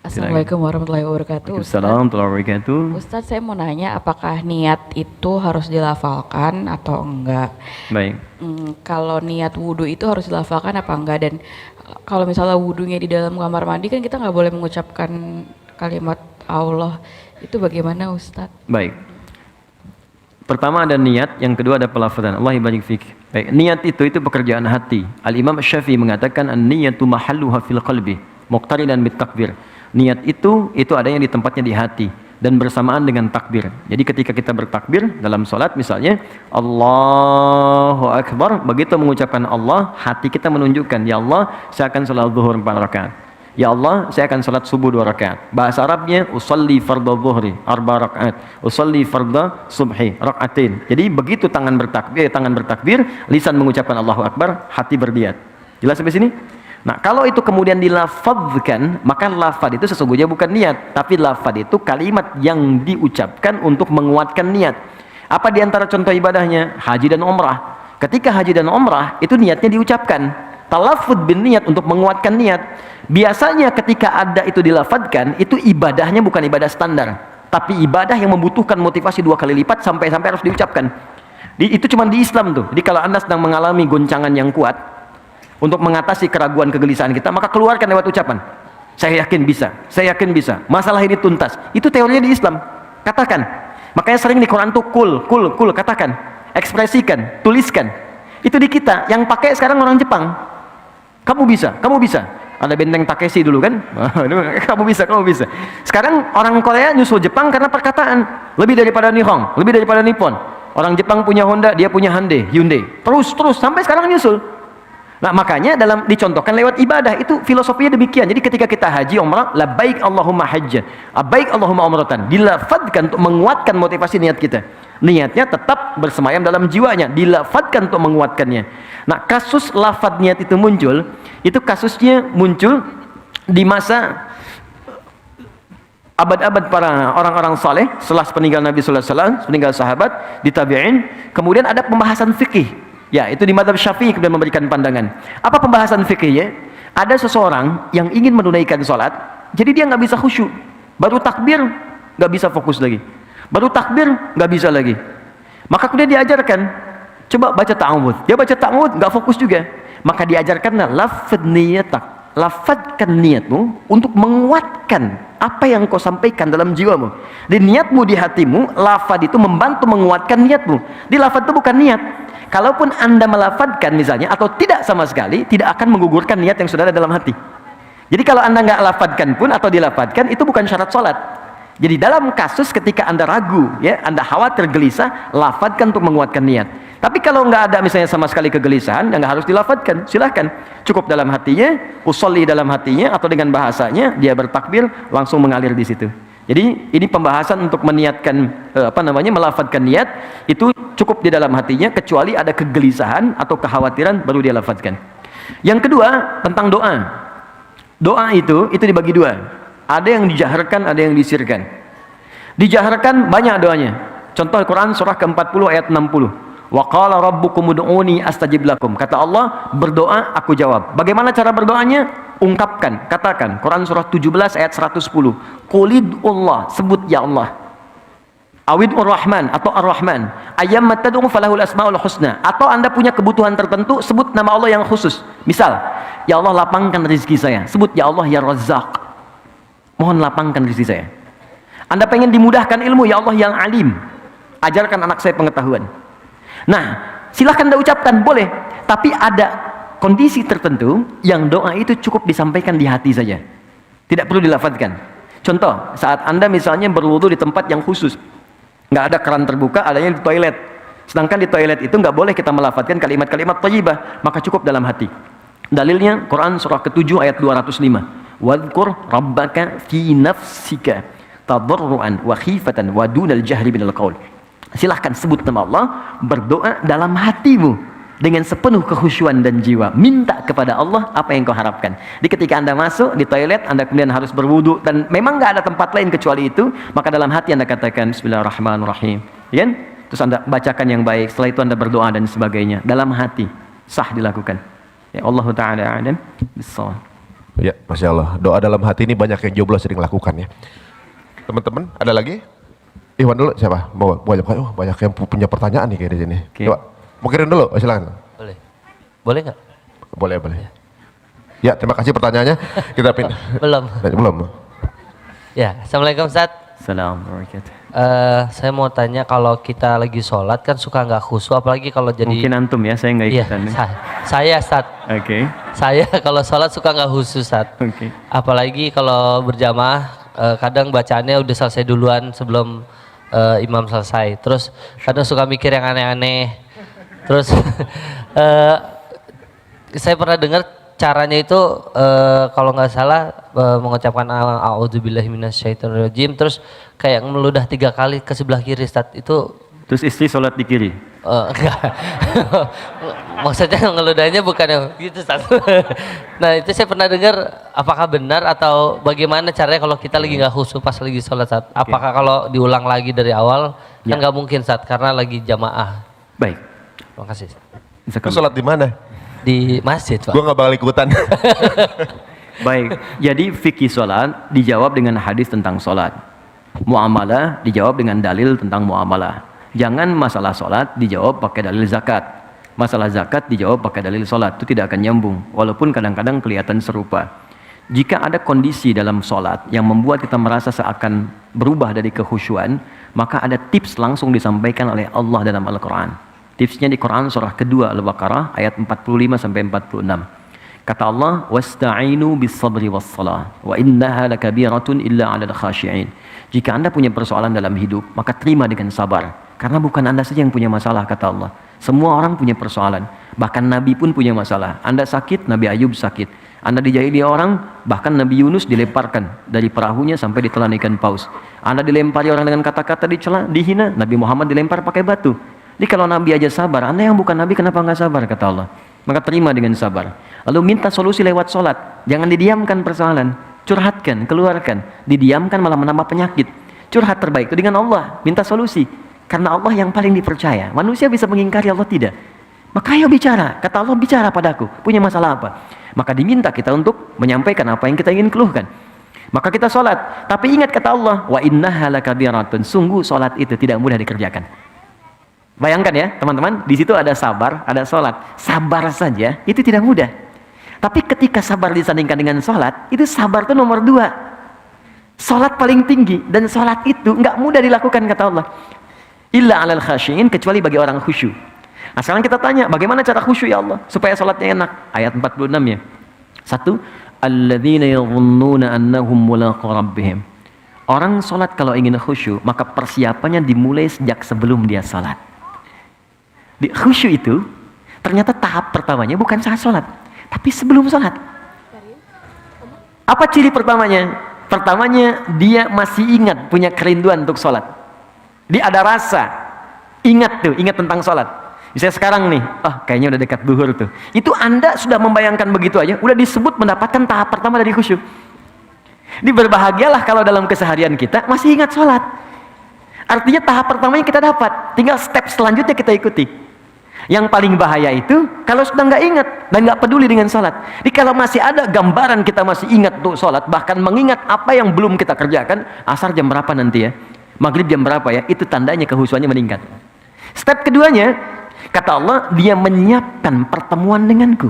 Assalamualaikum warahmatullahi wabarakatuh. Assalamualaikum warahmatullahi wabarakatuh. Ustadz, saya mau nanya apakah niat itu harus dilafalkan atau enggak? Baik. Kalau niat wudhu itu harus dilafalkan apa enggak? Dan kalau misalnya wudhunya di dalam kamar mandi kan kita nggak boleh mengucapkan kalimat Allah. Itu bagaimana Ustadz? Baik. Pertama ada niat, yang kedua ada pelafazan. Allah barik fik. Baik, niat itu pekerjaan hati. Al-Imam Syafi'i mengatakan an-niyatu mahalluha fil qalbi, muqtarinan bit takbir. Niat itu adanya di tempatnya di hati dan bersamaan dengan takbir. Jadi ketika kita bertakbir dalam sholat misalnya Allahu Akbar, begitu mengucapkan Allah, hati kita menunjukkan, ya Allah saya akan sholat zuhur 4 rakaat. Ya Allah saya akan sholat subuh 2 rakaat. Bahasa Arabnya usalli fardhu zuhri 4 rakaat, usalli fardhu subhi rakaatin. Jadi begitu tangan bertakbir, lisan mengucapkan Allahu Akbar, hati berniat. Jelas sampai sini? Nah, kalau itu kemudian dilafadzkan, maka lafad itu sesungguhnya bukan niat, tapi lafad itu kalimat yang diucapkan untuk menguatkan niat. Apa diantara contoh ibadahnya? Haji dan umrah. Ketika haji dan umrah, itu niatnya diucapkan. Talaffuz bin niat untuk menguatkan niat. Biasanya ketika ada itu dilafadzkan, itu ibadahnya bukan ibadah standar, tapi ibadah yang membutuhkan motivasi 2 kali lipat sampai harus diucapkan. Itu cuma di Islam tuh. Jadi kalau Anda sedang mengalami goncangan yang kuat, untuk mengatasi keraguan kegelisahan kita, maka keluarkan lewat ucapan. Saya yakin bisa, saya yakin bisa. Masalah ini tuntas. Itu teorinya di Islam. Katakan. Makanya sering di Quran tuh kul, katakan. Ekspresikan, tuliskan. Itu di kita. Yang pakai sekarang orang Jepang. Kamu bisa, kamu bisa. Ada benteng Takeshi dulu kan? Kamu bisa, kamu bisa. Sekarang orang Korea nyusul Jepang karena perkataan. Lebih daripada Nihong, lebih daripada Nippon. Orang Jepang punya Honda, dia punya Hyundai. Terus sampai sekarang nyusul. Nah, makanya dicontohkan lewat ibadah itu filosofinya demikian. Jadi ketika kita haji umrah, labbaik Allahumma hajja, labbaik Allahumma umratan, dilafadzkan untuk menguatkan motivasi niat kita. Niatnya tetap bersemayam dalam jiwanya, dilafadzkan untuk menguatkannya. Nah, kasus lafadz niat itu muncul, itu kasusnya muncul di masa abad-abad para orang-orang saleh setelah peninggal Nabi sallallahu alaihi wasallam, peninggal sahabat, di tabi'in, kemudian ada pembahasan fikih. Ya, itu di mazhab Syafi'i kemudian memberikan pandangan. Apa pembahasan fikihnya? Ada seseorang yang ingin menunaikan salat, jadi dia nggak bisa khusyuk. Baru takbir nggak bisa fokus lagi. Baru takbir nggak bisa lagi. Maka kemudian diajarkan, coba baca ta'awudz. Dia baca ta'awudz nggak fokus juga. Maka diajarkanlah lafadz niyatak. Lafadkan niatmu untuk menguatkan apa yang kau sampaikan dalam jiwamu. Di niatmu di hatimu, lafad itu membantu menguatkan niatmu. Di lafad itu bukan niat. Kalaupun Anda melafadkan misalnya atau tidak sama sekali, tidak akan menggugurkan niat yang sudah ada dalam hati. Jadi kalau Anda nggak lafadkan pun atau dilafadkan, itu bukan syarat sholat. Jadi dalam kasus ketika Anda ragu, ya, Anda khawatir gelisah, lafadkan untuk menguatkan niat. Tapi kalau nggak ada misalnya sama sekali kegelisahan, nggak harus dilafadkan, silahkan. Cukup dalam hatinya, usolli dalam hatinya, atau dengan bahasanya, dia bertakbir, langsung mengalir di situ. Jadi ini pembahasan untuk meniatkan, melafadkan niat, itu cukup di dalam hatinya, kecuali ada kegelisahan atau kekhawatiran, baru dia lafadkan. Yang kedua, tentang doa. Doa itu dibagi dua. Ada yang dijaharkan, ada yang disirkan. Dijaharkan banyak doanya. Contoh Quran surah ke-40 ayat 60. Wa qala rabbukum ud'uni astajib lakum. Kata Allah, berdoa aku jawab. Bagaimana cara berdoanya? Ungkapkan, katakan. Quran surah 17 ayat 110. Qulidullah, sebut ya Allah. Awid'ur Rahman atau Ar-Rahman. Ayyamma tad'u falahul asmaul husna. Atau Anda punya kebutuhan tertentu, sebut nama Allah yang khusus. Misal, ya Allah lapangkan rezeki saya. Sebut ya Allah ya Razzaq. Mohon lapangkan rezeki saya. Anda pengen dimudahkan ilmu, ya Allah yang alim. Ajarkan anak saya pengetahuan. Nah, silahkan Anda ucapkan, boleh. Tapi ada kondisi tertentu yang doa itu cukup disampaikan di hati saja. Tidak perlu dilafadzkan. Contoh, saat Anda misalnya berwudu di tempat yang khusus. Nggak ada keran terbuka, adanya di toilet. Sedangkan di toilet itu nggak boleh kita melafadzkan kalimat-kalimat thayyibah, maka cukup dalam hati. Dalilnya Quran surah ke-7 ayat 205. Wadhkur rabbaka fi nafsika tadarruan wa khifatan wa dunal jahri minal qaul. Silahkan sebut nama Allah, berdoa dalam hatimu dengan sepenuh kekhusyuan dan jiwa. Minta kepada Allah apa yang kau harapkan. Di ketika Anda masuk di toilet, Anda kemudian harus berwudu dan memang nggak ada tempat lain kecuali itu, maka dalam hati Anda katakan Bismillahirrahmanirrahim. Ya? Terus Anda bacakan yang baik. Setelah itu Anda berdoa dan sebagainya. Dalam hati sah dilakukan. Ya Allah Taala a'lam bissawab. Ya, Masya Allah. Doa dalam hati ini banyak yang jomblo sering lakukan ya. Teman-teman, ada lagi? Iwan dulu, siapa? Banyak yang punya pertanyaan nih kayak di sini. Okay. Coba, mau kirim dulu, silakan. Boleh. Boleh nggak? Boleh. Ya, terima kasih pertanyaannya. Kita pindah. Belum. Ya, Assalamualaikum Ustaz. Assalamualaikum. Saya mau tanya, kalau kita lagi sholat kan suka nggak khusyuk, apalagi kalau jadi... Mungkin antum ya, saya nggak Iya, ikutan. saya Ustaz. Oke. Saya kalau sholat suka nggak khusyuk Ustaz. Oke. Apalagi kalau berjamaah, kadang bacaannya udah selesai duluan sebelum imam selesai. Terus kadang suka mikir yang aneh-aneh. Terus saya pernah dengar caranya itu kalau nggak salah mengucapkan a'udzubillahi minasyaitonirrajim, terus kayak meludah 3 kali ke sebelah kiri, Ustaz. Itu Terus istri sholat di kiri. enggak. Maksudnya ngeludahnya bukan yang gitu, Ustaz. Nah, itu saya pernah dengar, apakah benar atau bagaimana caranya kalau kita lagi nggak khusyuk pas lagi sholat, Ustaz? Apakah kalau diulang lagi dari awal? Kan nggak mungkin, Ustaz, karena lagi jamaah. Baik. Terima kasih. Itu sholat di mana? Di masjid, Pak. Gua nggak bakal ikutan. Baik. Jadi fikih sholat dijawab dengan hadis tentang sholat. Muamalah dijawab dengan dalil tentang muamalah. Jangan masalah sholat dijawab pakai dalil zakat. Masalah zakat dijawab pakai dalil sholat. Itu tidak akan nyambung. Walaupun kadang-kadang kelihatan serupa. Jika ada kondisi dalam sholat yang membuat kita merasa seakan berubah dari kekhusyuan, maka ada tips langsung disampaikan oleh Allah dalam Al-Quran. Tipsnya di Quran surah kedua Al-Baqarah ayat 45 sampai 46. Kata Allah, "Wasta'inu bis-sabri was-shalah, wa innaha lakabiratun illa 'alal khashi'in." Jika Anda punya persoalan dalam hidup, maka terima dengan sabar. Karena bukan Anda saja yang punya masalah, kata Allah. Semua orang punya persoalan. Bahkan Nabi pun punya masalah. Anda sakit, Nabi Ayub sakit. Anda dijahili orang, bahkan Nabi Yunus dilemparkan dari perahunya sampai ditelan ikan paus. Anda dilempari orang dengan kata-kata dicela, dihina, Nabi Muhammad dilempar pakai batu. Jadi kalau Nabi aja sabar, Anda yang bukan Nabi kenapa nggak sabar, kata Allah. Maka terima dengan sabar. Lalu minta solusi lewat sholat. Jangan didiamkan persoalan. Curhatkan, keluarkan. Didiamkan malah menambah penyakit. Curhat terbaik itu dengan Allah. Minta solusi. Karena Allah yang paling dipercaya. Manusia bisa mengingkari, Allah tidak. Maka ayo bicara. Kata Allah, bicara padaku. Punya masalah apa? Maka diminta kita untuk menyampaikan apa yang kita ingin keluhkan. Maka kita sholat. Tapi ingat kata Allah, wa innaha lakabiratun. Sungguh sholat itu tidak mudah dikerjakan. Bayangkan ya teman-teman, di situ ada sabar, ada sholat. Sabar saja itu tidak mudah. Tapi ketika sabar disandingkan dengan sholat, itu sabar itu nomor 2. Sholat paling tinggi, dan sholat itu nggak mudah dilakukan kata Allah. Illa alal khasyiin, kecuali bagi orang khusyuk. Nah sekarang kita tanya, bagaimana cara khusyuk ya Allah supaya sholatnya enak? Ayat 46 ya. 1, alladzina yadhunnuna annahum mulaqu rabbihim. Orang sholat kalau ingin khusyuk, maka persiapannya dimulai sejak sebelum dia sholat. Di khusyuk itu ternyata tahap pertamanya bukan saat sholat, tapi sebelum sholat. Apa ciri pertamanya? Pertamanya dia masih ingat, punya kerinduan untuk sholat. Dia ada rasa ingat tentang sholat. Misalnya sekarang nih, kayaknya udah dekat duhur tuh. Itu Anda sudah membayangkan begitu aja, udah disebut mendapatkan tahap pertama dari khusyuk. Ini berbahagialah kalau dalam keseharian kita masih ingat sholat. Artinya tahap pertamanya kita dapat, tinggal step selanjutnya kita ikuti. Yang paling bahaya itu kalau sudah nggak ingat dan nggak peduli dengan sholat. Jadi kalau masih ada gambaran kita masih ingat untuk sholat, bahkan mengingat apa yang belum kita kerjakan, asar jam berapa nanti ya, maghrib jam berapa ya, itu tandanya kehusuannya meningkat. Step keduanya, kata Allah, dia menyiapkan pertemuan denganku.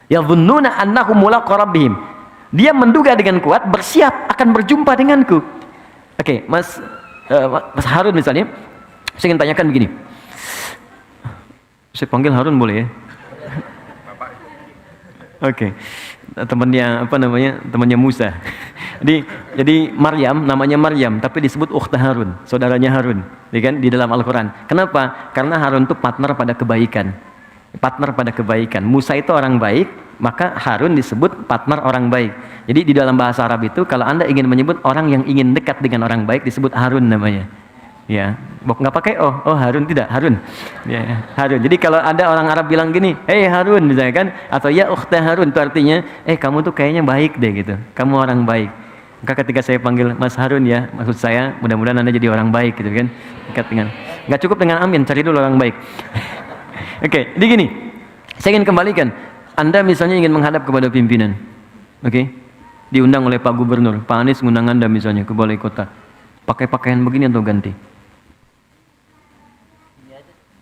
Yadhunnuna annahum mulaqu rabbihim. Dia menduga dengan kuat, bersiap akan berjumpa denganku. Oke, Mas Harun misalnya, saya ingin tanyakan begini. Saya panggil Harun boleh ya? Oke. Temannya temannya Musa. Jadi Maryam, namanya Maryam, tapi disebut ukhta Harun, saudaranya Harun, ya kan, di dalam Al-Qur'an. Kenapa? Karena Harun itu partner pada kebaikan. Musa itu orang baik, maka Harun disebut partner orang baik. Jadi di dalam bahasa Arab itu kalau Anda ingin menyebut orang yang ingin dekat dengan orang baik disebut Harun namanya. Ya, nggak pakai Harun, tidak, Harun. Ya, Harun. Jadi kalau ada orang Arab bilang gini, "Hey Harun," misalnya kan, atau ya ukhta Harun, itu artinya, kamu tuh kayaknya baik deh gitu. Kamu orang baik. Maka ketika saya panggil Mas Harun ya, maksud saya mudah-mudahan Anda jadi orang baik gitu kan. Dekat dengan, nggak cukup dengan amin, cari dulu orang baik. Oke, jadi gini, saya ingin kembalikan. Anda misalnya ingin menghadap kepada pimpinan, oke? Diundang oleh Pak Gubernur, Pak Anies ngundang Anda misalnya ke balai kota. Pakai pakaian begini atau ganti?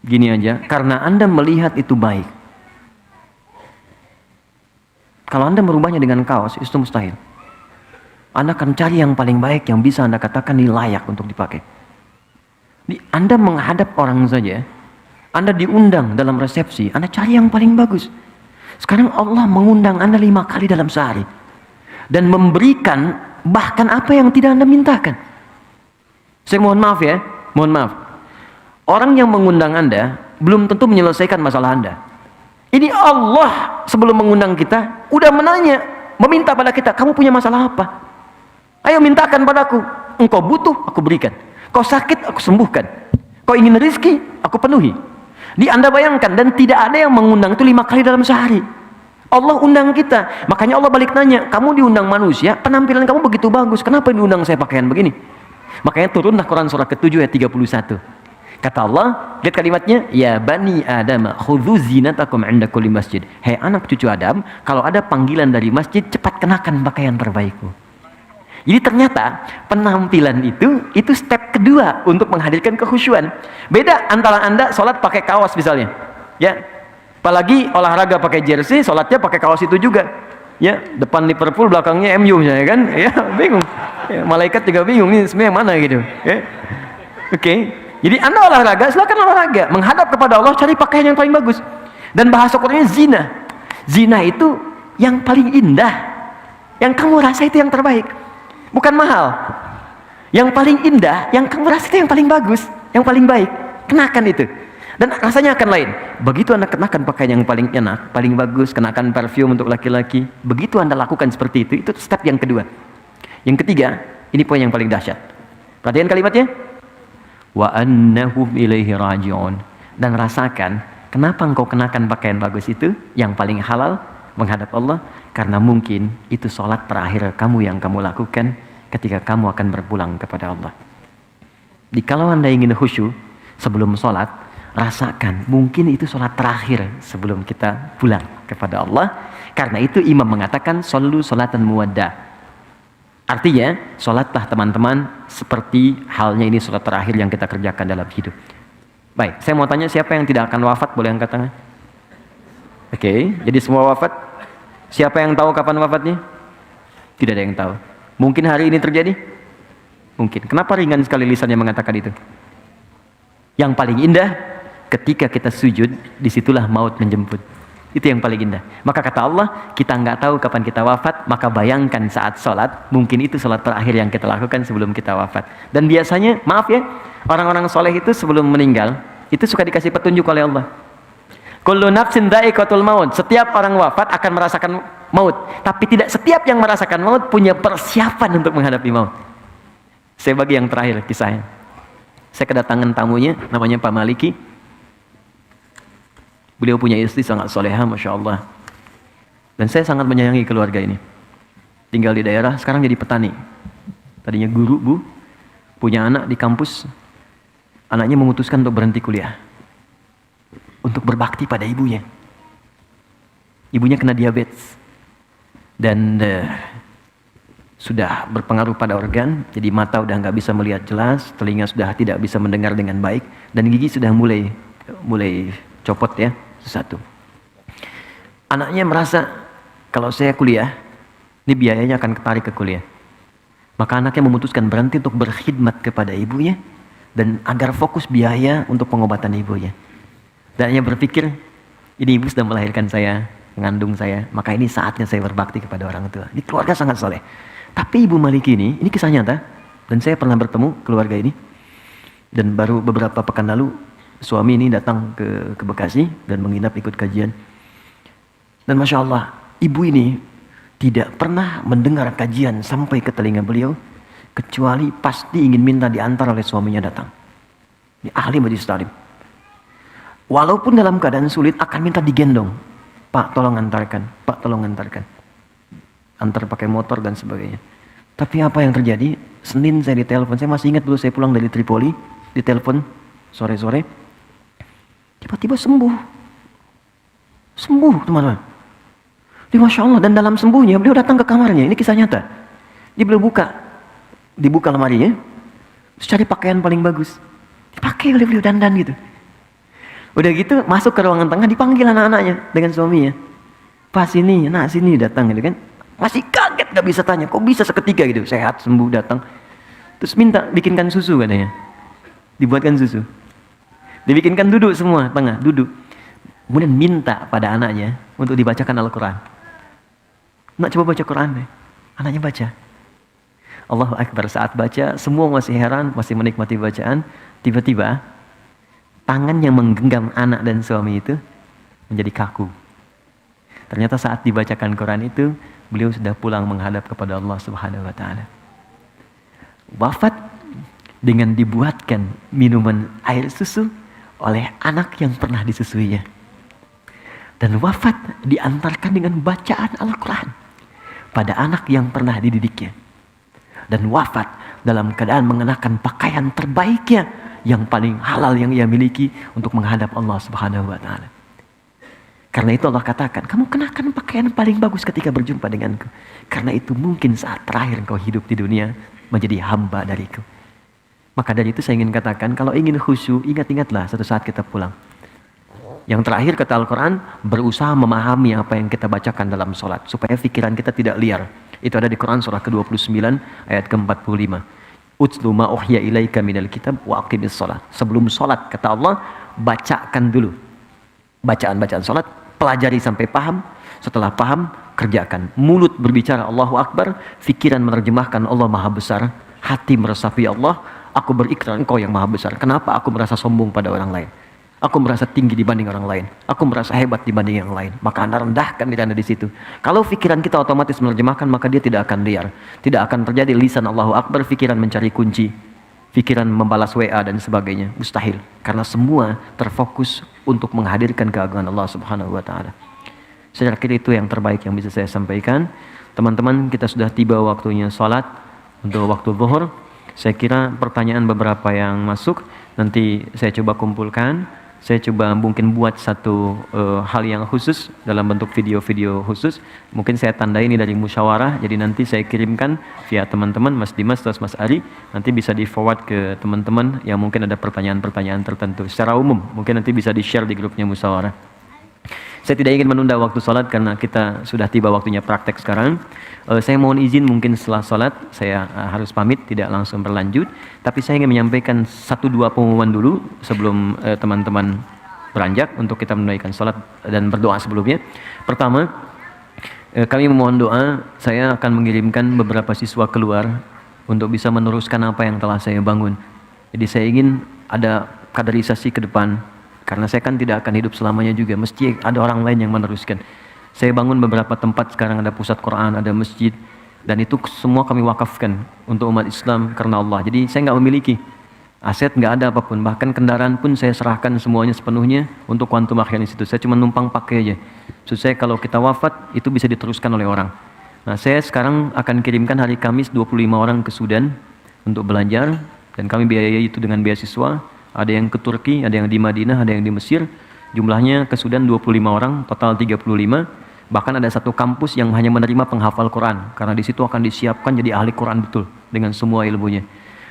Gini aja, karena Anda melihat itu baik. Kalau Anda merubahnya dengan kaos, itu mustahil. Anda akan cari yang paling baik, yang bisa Anda katakan ini layak untuk dipakai. Anda menghadap orang saja, Anda diundang dalam resepsi, Anda cari yang paling bagus. Sekarang Allah mengundang Anda 5 kali dalam sehari. Dan memberikan bahkan apa yang tidak Anda mintakan. Saya mohon maaf ya, mohon maaf. Orang yang mengundang Anda belum tentu menyelesaikan masalah Anda. Ini Allah sebelum mengundang kita udah menanya, meminta pada kita, kamu punya masalah apa? Ayo mintakan padaku. Engkau butuh, aku berikan. Kau sakit, aku sembuhkan. Kau ingin rezeki, aku penuhi. Anda bayangkan, dan tidak ada yang mengundang itu 5 kali dalam sehari. Allah undang kita. Makanya Allah balik nanya, kamu diundang manusia, penampilan kamu begitu bagus, kenapa diundang saya pakaian begini? Makanya turunlah Quran surah ke-7 ayat 31. Kata Allah, lihat kalimatnya, ya bani Adam, khudhu zinatakum 'inda kulli masjid. Hei anak cucu Adam, kalau ada panggilan dari masjid, cepat kenakan pakaian terbaikmu. Jadi ternyata penampilan itu step kedua untuk menghadirkan kekhusyuan. Beda antara Anda sholat pakai kaos misalnya, ya. Apalagi olahraga pakai jersey, sholatnya pakai kaos itu juga. Ya, depan Liverpool, belakangnya MU misalnya kan, ya bingung. Ya, malaikat juga bingung ini sebenarnya mana gitu. Ya. Oke. Jadi Anda olahraga, silakan olahraga. Menghadap kepada Allah, cari pakaian yang paling bagus. Dan bahasa Qur'annya zina. Zina itu yang paling indah. Yang kamu rasa itu yang terbaik. Bukan mahal. Yang paling indah, yang kamu rasa itu yang paling bagus. yang paling baik. Kenakan itu. Dan rasanya akan lain. Begitu Anda kenakan pakaian yang paling enak, paling bagus, kenakan parfum untuk laki-laki. Begitu Anda lakukan seperti itu step yang kedua. Yang ketiga, ini poin yang paling dahsyat. Perhatikan kalimatnya. Wa annahum ilaihi raji'un. Dan rasakan, kenapa engkau kenakan pakaian bagus itu, yang paling halal, menghadap Allah? Karena mungkin itu sholat terakhir kamu yang kamu lakukan ketika kamu akan berpulang kepada Allah. Jikalau Anda ingin khusyuk sebelum sholat, rasakan mungkin itu sholat terakhir sebelum kita pulang kepada Allah. Karena itu imam mengatakan shollu sholatan muwadda. Artinya sholatlah teman-teman seperti halnya ini sholat terakhir yang kita kerjakan dalam hidup. Baik, saya mau tanya siapa yang tidak akan wafat, boleh angkat tangan? Oke, jadi semua wafat. Siapa yang tahu kapan wafatnya? Tidak ada yang tahu. Mungkin hari ini terjadi? Mungkin. Kenapa ringan sekali lisannya mengatakan itu? Yang paling indah, ketika kita sujud, disitulah maut menjemput. Itu yang paling indah. Maka kata Allah, kita nggak tahu kapan kita wafat, maka bayangkan saat sholat, mungkin itu sholat terakhir yang kita lakukan sebelum kita wafat. Dan biasanya, maaf ya, orang-orang soleh itu sebelum meninggal, itu suka dikasih petunjuk oleh Allah. Kullu nafsin dha'iqatul maut. Setiap orang wafat akan merasakan maut. Tapi tidak setiap yang merasakan maut punya persiapan untuk menghadapi maut. Saya bagi yang terakhir kisahnya. Saya kedatangan tamunya, namanya Pak Maliki. Beliau punya istri sangat soleha, Masya Allah. Dan saya sangat menyayangi keluarga ini. Tinggal di daerah, sekarang jadi petani. Tadinya guru, Bu. Punya anak di kampus. Anaknya memutuskan untuk berhenti kuliah. Untuk berbakti pada ibunya. Ibunya kena diabetes. Dan sudah berpengaruh pada organ. Jadi mata udah nggak bisa melihat jelas. Telinga sudah tidak bisa mendengar dengan baik. Dan gigi sudah mulai copot ya. Satu. Anaknya merasa kalau saya kuliah, ini biayanya akan ketarik ke kuliah. Maka anaknya memutuskan berhenti untuk berkhidmat kepada ibunya. Dan agar fokus biaya untuk pengobatan ibunya. Dan ia berpikir, ini ibu sudah melahirkan saya, mengandung saya, maka ini saatnya saya berbakti kepada orang tua. Ini keluarga sangat soleh. Tapi Ibu Maliki ini kisah nyata, dan saya pernah bertemu keluarga ini. Dan baru beberapa pekan lalu, suami ini datang ke Bekasi dan menginap ikut kajian. Dan Masya Allah, ibu ini tidak pernah mendengar kajian sampai ke telinga beliau, kecuali pasti ingin minta diantar oleh suaminya datang. Ini ahli majelis taklim. Walaupun dalam keadaan sulit akan minta digendong. Pak tolong antarkan, Pak tolong antarkan. Antar pakai motor dan sebagainya. Tapi apa yang terjadi? Senin saya ditelepon, saya masih ingat dulu saya pulang dari Tripoli, ditelepon sore-sore. Tiba-tiba sembuh. Sembuh teman-teman. Masya Allah, dan dalam sembuhnya beliau datang ke kamarnya, ini kisah nyata. Dia beliau dibuka lemarinya, terus cari pakaian paling bagus. Dipakai oleh beliau dandan gitu. Udah gitu masuk ke ruangan tengah, dipanggil anak-anaknya dengan suaminya. Pak sini, nak sini, datang gitu kan. Masih kaget gak bisa tanya, kok bisa seketika gitu, sehat, sembuh, datang. Terus minta bikinkan susu katanya. Dibuatkan susu. Dibikinkan duduk semua, tengah, duduk. Kemudian minta pada anaknya untuk dibacakan Al-Quran. Nak coba baca Quran deh. Anaknya baca. Allahu Akbar, saat baca, semua masih heran, masih menikmati bacaan. Tiba-tiba, tangan yang menggenggam anak dan suami itu menjadi kaku. Ternyata saat dibacakan Quran itu, beliau sudah pulang menghadap kepada Allah Subhanahu wa Ta'ala. Wafat dengan dibuatkan minuman air susu oleh anak yang pernah disusuinya. Dan wafat diantarkan dengan bacaan Al-Quran pada anak yang pernah dididiknya. Dan wafat dalam keadaan mengenakan pakaian terbaiknya yang paling halal yang ia miliki untuk menghadap Allah Subhanahu wa Ta'ala. Karena itu Allah katakan, kamu kenakan pakaian paling bagus ketika berjumpa denganku. Karena itu mungkin saat terakhir engkau hidup di dunia menjadi hamba dariku. Maka dari itu saya ingin katakan, kalau ingin khusyuk, ingat-ingatlah satu saat kita pulang. Yang terakhir kata Al-Quran, berusaha memahami apa yang kita bacakan dalam sholat. Supaya pikiran kita tidak liar. Itu ada di Quran surah ke-29 ayat ke-45. Utlu ma uhya ilaika minal kitab wa aqimis sholat. Sebelum sholat, kata Allah, bacakan dulu. Bacaan-bacaan sholat, pelajari sampai paham. Setelah paham, kerjakan. Mulut berbicara Allahu Akbar, pikiran menerjemahkan Allah Maha Besar, hati meresapi Allah, Aku berikrar Engkau yang maha besar. Kenapa aku merasa sombong pada orang lain? Aku merasa tinggi dibanding orang lain. Aku merasa hebat dibanding yang lain. Maka Anda rendahkan diri Anda di situ. Kalau pikiran kita otomatis menerjemahkan, maka dia tidak akan liar. Tidak akan terjadi lisan Allahu Akbar, pikiran mencari kunci, pikiran membalas WA dan sebagainya. Mustahil. Karena semua terfokus untuk menghadirkan keagungan Allah Subhanahu wa taala. Saya kira itu yang terbaik yang bisa saya sampaikan. Teman-teman, kita sudah tiba waktunya salat untuk waktu zuhur. Saya kira pertanyaan beberapa yang masuk nanti saya coba kumpulkan. Saya coba mungkin buat satu hal yang khusus dalam bentuk video-video khusus. Mungkin saya tandai ini dari musyawarah. Jadi nanti saya kirimkan via teman-teman, Mas Dimas atau Mas Ari. Nanti bisa di forward ke teman-teman yang mungkin ada pertanyaan-pertanyaan tertentu. Secara umum, mungkin nanti bisa di-share di grupnya musyawarah. Saya tidak ingin menunda waktu sholat karena kita sudah tiba waktunya praktek sekarang. Saya mohon izin mungkin setelah sholat saya harus pamit, tidak langsung berlanjut. Tapi saya ingin menyampaikan 1-2 pengumuman dulu sebelum teman-teman beranjak untuk kita menunaikan sholat dan berdoa sebelumnya. Pertama, kami memohon doa. Saya akan mengirimkan beberapa siswa keluar untuk bisa meneruskan apa yang telah saya bangun. Jadi saya ingin ada kaderisasi ke depan. Karena saya kan tidak akan hidup selamanya juga, mesti ada orang lain yang meneruskan. Saya bangun beberapa tempat, sekarang ada pusat Quran, ada masjid, dan itu semua kami wakafkan untuk umat Islam karena Allah. Jadi saya nggak memiliki aset, nggak ada apapun, bahkan kendaraan pun saya serahkan semuanya sepenuhnya untuk Quantum Akhian Institute. Saya cuma numpang pakai aja. Maksud saya kalau kita wafat itu bisa diteruskan oleh orang. Nah, saya sekarang akan kirimkan hari Kamis 25 orang ke Sudan untuk belajar, dan kami biayai itu dengan beasiswa. Ada yang ke Turki, ada yang di Madinah, ada yang di Mesir. Jumlahnya ke Sudan 25 orang, total 35. Bahkan ada satu kampus yang hanya menerima penghafal Quran, karena di situ akan disiapkan jadi ahli Quran betul dengan semua ilmunya.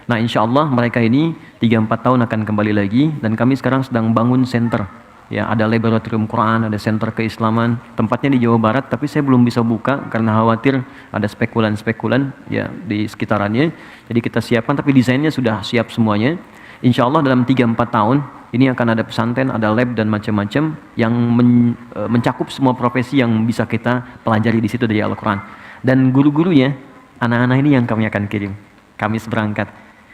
Nah, insya Allah mereka ini 3-4 tahun akan kembali lagi, dan kami sekarang sedang bangun center. Ya, ada laboratorium Quran, ada center keislaman. Tempatnya di Jawa Barat, tapi saya belum bisa buka karena khawatir ada spekulan-spekulan ya di sekitarannya. Jadi kita siapkan, tapi desainnya sudah siap semuanya. Insya Allah dalam 3-4 tahun ini akan ada pesantren, ada lab dan macam-macam yang mencakup semua profesi yang bisa kita pelajari di situ dari Al-Quran. Dan guru-gurunya, anak-anak ini yang kami akan kirim. Kamis berangkat.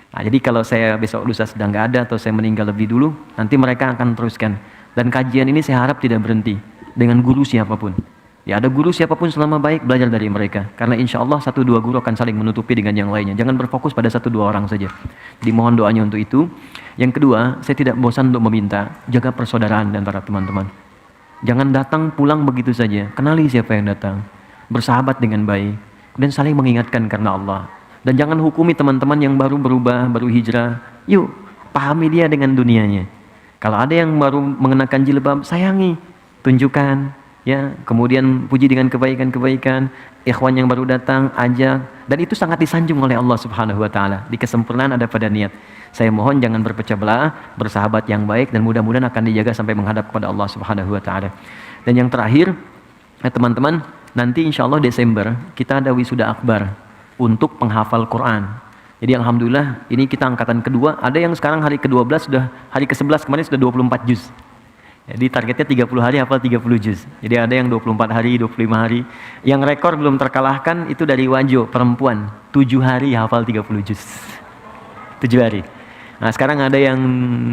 Nah, jadi kalau saya besok lusa sedang nggak ada atau saya meninggal lebih dulu, nanti mereka akan teruskan. Dan kajian ini saya harap tidak berhenti dengan guru siapapun. Ya, ada guru siapapun selama baik, belajar dari mereka. Karena insya Allah 1-2 guru akan saling menutupi dengan yang lainnya. Jangan berfokus pada 1-2 orang saja. Jadi mohon doanya untuk itu. Yang kedua, saya tidak bosan untuk meminta, jaga persaudaraan dan para teman-teman. Jangan datang pulang begitu saja. Kenali siapa yang datang. Bersahabat dengan baik. Dan saling mengingatkan karena Allah. Dan jangan hukumi teman-teman yang baru berubah, baru hijrah. Yuk, pahami dia dengan dunianya. Kalau ada yang baru mengenakan jilbab, sayangi. Tunjukkan. Ya, kemudian puji dengan kebaikan-kebaikan, ikhwan yang baru datang, ajak, dan itu sangat disanjung oleh Allah Subhanahu wa taala. Di kesempurnaan ada pada niat. Saya mohon jangan berpecah belah, bersahabat yang baik, dan mudah-mudahan akan dijaga sampai menghadap kepada Allah Subhanahu wa taala. Dan yang terakhir, teman-teman, nanti insya Allah Desember kita ada wisuda akbar untuk penghafal Quran. Jadi alhamdulillah ini kita angkatan kedua, ada yang sekarang hari ke-12 sudah, hari ke-11 kemarin sudah 24 juz. Jadi targetnya 30 hari hafal 30 juz. Jadi ada yang 24 hari, 25 hari. Yang rekor belum terkalahkan itu dari Wajo, perempuan. 7 hari hafal 30 juz. 7 hari. Nah sekarang ada yang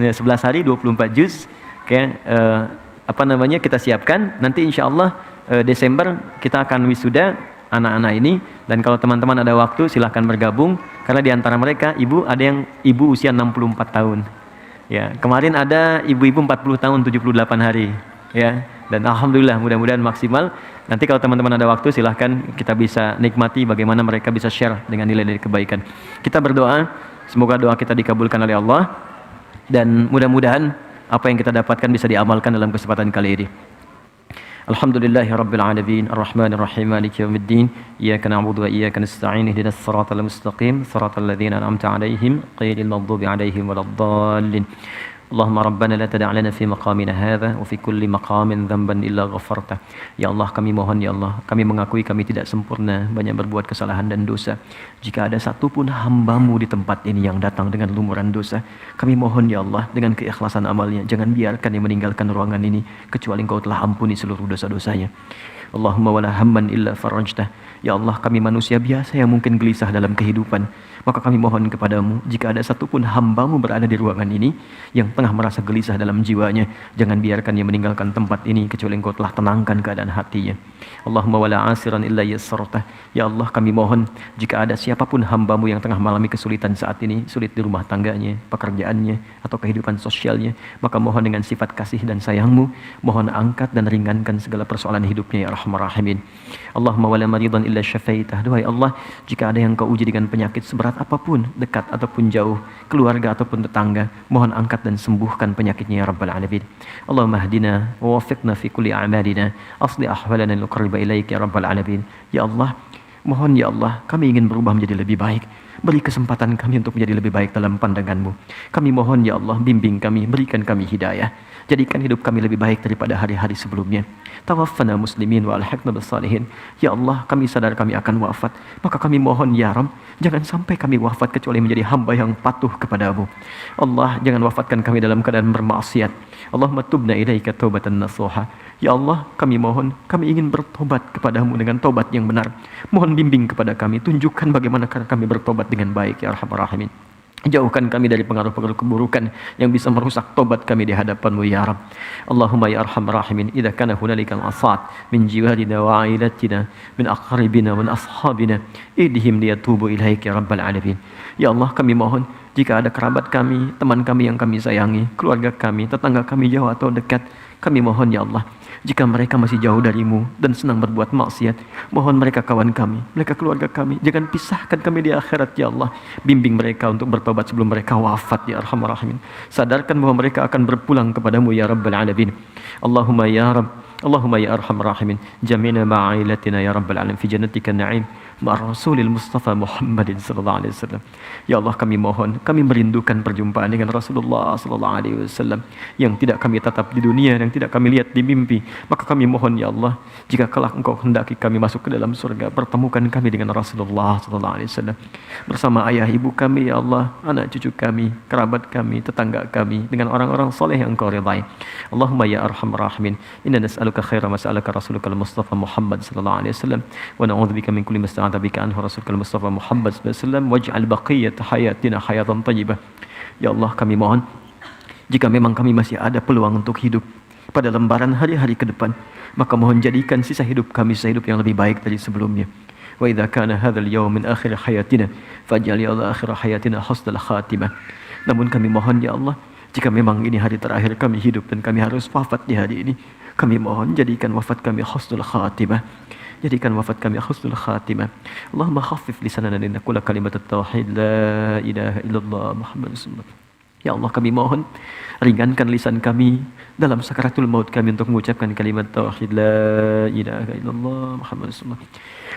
11 hari, 24 juz. Kita siapkan. Nanti insya Allah Desember kita akan wisuda anak-anak ini. Dan kalau teman-teman ada waktu silahkan bergabung. Karena di antara mereka ada yang ibu usia 64 tahun. Ya, kemarin ada ibu-ibu 40 tahun 78 hari, ya. Dan alhamdulillah mudah-mudahan maksimal. Nanti kalau teman-teman ada waktu silahkan kita bisa nikmati bagaimana mereka bisa share dengan nilai-nilai kebaikan. Kita berdoa, semoga doa kita dikabulkan oleh Allah dan mudah-mudahan apa yang kita dapatkan bisa diamalkan dalam kesempatan kali ini. Alhamdulillahirabbil alamin arrahmanir rahim maliki yaumiddin iyyaka na'budu wa iyyaka nasta'in ihdinas siratal mustaqim siratal ladzina an'amta 'alaihim ghairil maghdubi 'alaihim waladdallin Allahumma rabbana la tada' lana fi maqamina hadha wa fi kulli maqamin dhanban illa ghafarta. Ya Allah, kami mohon ya Allah, kami mengakui kami tidak sempurna, banyak berbuat kesalahan dan dosa. Jika ada satu pun hamba-Mu di tempat ini yang datang dengan lumuran dosa, kami mohon ya Allah dengan keikhlasan amalnya, jangan biarkan yang meninggalkan ruangan ini kecuali Engkau telah ampuni seluruh dosa-dosanya. Allahumma wala hamman illa farajtah. Ya Allah, kami manusia biasa yang mungkin gelisah dalam kehidupan. Maka kami mohon kepadamu, jika ada satupun hambamu berada di ruangan ini yang tengah merasa gelisah dalam jiwanya, jangan biarkan dia meninggalkan tempat ini kecuali engkau telah tenangkan keadaan hatinya. Allahumma wala asiran illa yassartah. Ya Allah, kami mohon jika ada siapapun hambamu yang tengah mengalami kesulitan saat ini, sulit di rumah tangganya, pekerjaannya, atau kehidupan sosialnya, maka mohon dengan sifat kasih dan sayangmu, mohon angkat dan ringankan segala persoalan hidupnya ya Arhamar Rahimin. Allahumma wala maridan illa syafaitah. Duhai Allah, jika ada yang kau uji dengan penyakit seberat apapun, dekat ataupun jauh, keluarga ataupun tetangga, mohon angkat dan sembuhkan penyakitnya ya Rabbal Alamin. Allahumma hdina wa wafiqna fi kulli a'malina, asli ahwalana nuqarriba ilaik ya Rabbal Alamin. Ya Allah, mohon ya Allah, kami ingin berubah menjadi lebih baik. Beri kesempatan kami untuk menjadi lebih baik dalam pandanganmu. Kami mohon ya Allah, bimbing kami, berikan kami hidayah. Jadikan hidup kami lebih baik daripada hari-hari sebelumnya. Tawaffana muslimin wa alhaqna bis-salihin. Ya Allah, kami sadar kami akan wafat. Maka kami mohon ya Rabb, jangan sampai kami wafat kecuali menjadi hamba yang patuh kepadamu. Allah, jangan wafatkan kami dalam keadaan bermaksiat. Allahumma tubna ilaika taubatan nasuha. Ya Allah, kami mohon, kami ingin bertobat kepadamu dengan tobat yang benar. Mohon bimbing kepada kami, tunjukkan bagaimana kami bertobat dengan baik ya Arhamar Rahimin. Jauhkan kami dari pengaruh-pengaruh keburukan yang bisa merusak tobat kami di hadapan-Mu ya Rabb. Allahumma ya Arhamar Rahimin, idza kana hunalika al-asad min jiwarina wa ailatina min aqribina wa ashabina idhim liyatubu ilaik ya Rabbal Alamin. Ya Allah, kami mohon jika ada kerabat kami, teman kami yang kami sayangi, keluarga kami, tetangga kami jauh atau dekat, kami mohon ya Allah, jika mereka masih jauh darimu dan senang berbuat maksiat, mohon mereka kawan kami, mereka keluarga kami, jangan pisahkan kami di akhirat ya Allah. Bimbing mereka untuk bertobat sebelum mereka wafat ya Arhamar Rahimin. Sadarkan bahwa mereka akan berpulang kepadamu ya Rabbal Alamin. Allahumma ya Rabb, Allahumma ya Arhamar Rahimin, jamina ma'ilatina ya Rabbal Alamin fi jannatika na'im ma'a Rasulil Mustafa Muhammadin sallallahu alaihi wasallam. Ya Allah, kami mohon, kami merindukan perjumpaan dengan Rasulullah sallallahu alaihi wasallam yang tidak kami tatap di dunia, yang tidak kami lihat di mimpi. Maka kami mohon ya Allah, jika kelak Engkau hendaki kami masuk ke dalam surga, pertemukan kami dengan Rasulullah sallallahu alaihi wasallam bersama ayah ibu kami ya Allah, anak cucu kami, kerabat kami, tetangga kami, dengan orang-orang soleh yang Engkau ridai. Allahumma ya Arhamar Rahimin, inna nas'aluka khaira ma sa'alaka Rasulukal Mustafa Muhammad sallallahu alaihi wasallam wa na'udzubika min kulli masta'an bika anhu Rasulukal Mustafa Muhammad sallallahu alaihi wasallam waj'al baqiyat hayatina hayatan thayyibah. Ya Allah, kami mohon jika memang kami masih ada peluang untuk hidup pada lembaran hari-hari ke depan, maka mohon jadikan sisa hidup kami sisa hidup yang lebih baik dari sebelumnya. Wa idza kana hadzal yawm min akhir hayatina faj'al ya Allah akhir hayatina husnal khatimah. Namun kami mohon ya Allah, jika memang ini hari terakhir kami hidup dan kami harus wafat di hari ini, kami mohon jadikan wafat kami husnul khatimah. Jadikan wafat kami husnul khatimah. Allahumma khaffif lisanana linaqula kalimat at-tauhid la ilaha illallah Muhammadur Rasulullah. Ya Allah, kami mohon ringankan lisan kami dalam sakaratul maut kami untuk mengucapkan kalimat tauhid la ilaha illallah Muhammadur Rasulullah.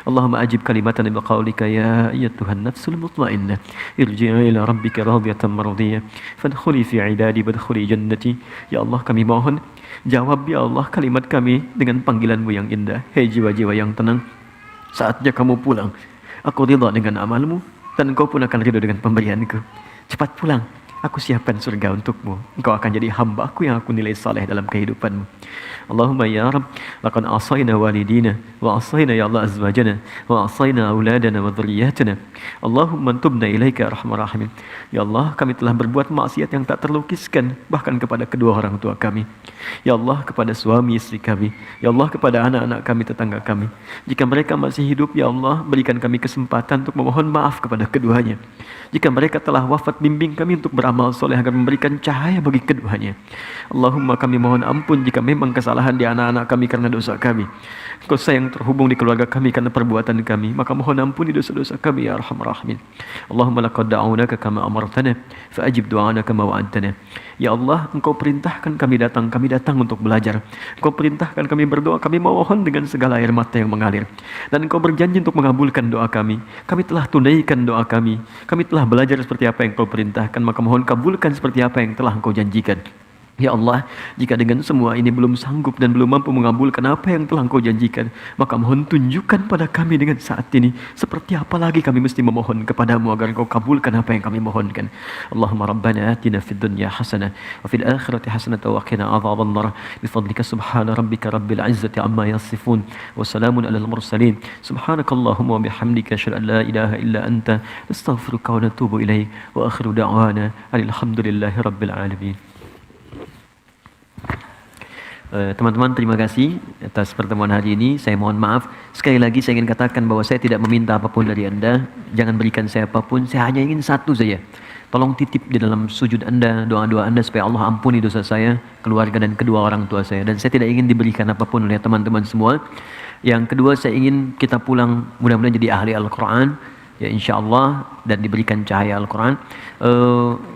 Allahumma ajib kalimatana bi qaulika ya ayyatuhan nafsul mutmainnah irji'i ila rabbika radiyatan mardiyah fadkhuli fi ibadi wadkhuli jannati. Ya Allah, kami mohon jawab ya Allah kalimat kami dengan panggilan-Mu yang indah. Hei jiwa-jiwa yang tenang, saatnya kamu pulang. Aku ridha dengan amalmu dan Engkau pun akan ridha dengan pemberianku. Cepat pulang, aku siapkan surga untukmu. Engkau akan jadi hamba-Ku yang aku nilai saleh dalam kehidupanmu. Allahumma ya Rabb, laqad asayna walidina wa asayna ya Allah azwajana wa asayna auladana wa dhurriyyatana. Allahumma tubna ilaika ya Arhamar Rahimin. Ya Allah, kami telah berbuat maksiat yang tak terlukiskan bahkan kepada kedua orang tua kami. Ya Allah, kepada suami istri kami. Ya Allah, kepada anak-anak kami, tetangga kami. Jika mereka masih hidup, ya Allah, berikan kami kesempatan untuk memohon maaf kepada keduanya. Jika mereka telah wafat, bimbing kami untuk beramal soleh agar memberikan cahaya bagi keduanya. Allahumma, kami mohon ampun jika memang kesalahan di anak-anak kami karena dosa kami. Engkau sayang terhubung di keluarga kami karena perbuatan kami, maka mohon ampuni dosa-dosa kami ya Arhamar Rahimin. Allahumma laqad da'awnaka kama amartana fa'ajib du'ana kama wa'adtana. Ya Allah, Engkau perintahkan kami datang untuk belajar. Engkau perintahkan kami berdoa, kami mohon dengan segala air mata yang mengalir. Dan Engkau berjanji untuk mengabulkan doa kami. Kami telah tunaikan doa kami. Kami telah belajar seperti apa yang Engkau perintahkan, maka mohon kabulkan seperti apa yang telah Engkau janjikan. Ya Allah, jika dengan semua ini belum sanggup dan belum mampu mengabulkan apa yang telah Engkau janjikan, maka mohon tunjukkan pada kami dengan saat ini seperti apa lagi kami mesti memohon kepadamu agar Engkau kabulkan apa yang kami mohonkan. Allahumma rabbana atina fid dunya hasanah wa fil akhirati hasanah wa qina adzabannar. Bifadlika subhana rabbika rabbil izzati amma yasifun wa salamun alal mursalin. Subhanakallahumma wa bihamdika asyhadu an la ilaha illa anta astaghfiruka wa natubu ilaik. Wa akhiru da'wana alhamdulillahi rabbil alamin. Teman-teman, terima kasih atas pertemuan hari ini. Saya mohon maaf. Sekali lagi saya ingin katakan bahwa saya tidak meminta apapun dari Anda. Jangan berikan saya apapun. Saya hanya ingin satu saja. Tolong titip di dalam sujud Anda, doa-doa Anda supaya Allah ampuni dosa saya, keluarga dan kedua orang tua saya. Dan saya tidak ingin diberikan apapun oleh teman-teman semua. Yang kedua, saya ingin kita pulang mudah-mudahan jadi ahli Al-Quran. Ya insya Allah, dan diberikan cahaya Al-Quran.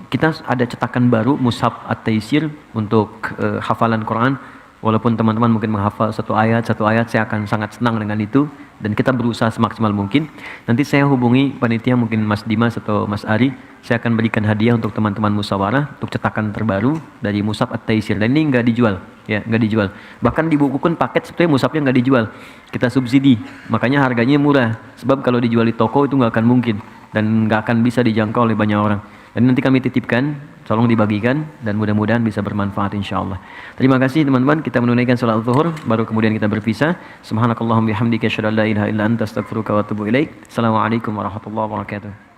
Kita ada cetakan baru Mushaf At-Taisir untuk hafalan Quran. Walaupun teman-teman mungkin menghafal satu ayat, saya akan sangat senang dengan itu. Dan kita berusaha semaksimal mungkin. Nanti saya hubungi panitia, mungkin Mas Dimas atau Mas Ari. Saya akan berikan hadiah untuk teman-teman musyawarah untuk cetakan terbaru dari Mushaf At-Taisir. Dan ini nggak dijual, ya nggak dijual. Bahkan di buku paket sebetulnya mushafnya nggak dijual. Kita subsidi, makanya harganya murah. Sebab kalau dijual di toko itu nggak akan mungkin dan nggak akan bisa dijangkau oleh banyak orang. Dan nanti kami titipkan, tolong dibagikan dan mudah-mudahan bisa bermanfaat insyaallah. Terima kasih teman-teman, kita menunaikan salat zuhur baru kemudian kita berpisah. Subhanakallahumma bihamdika asyhadu an la ilaha illa anta astaghfiruka wa atubu ilaik. Assalamualaikum warahmatullahi wabarakatuh.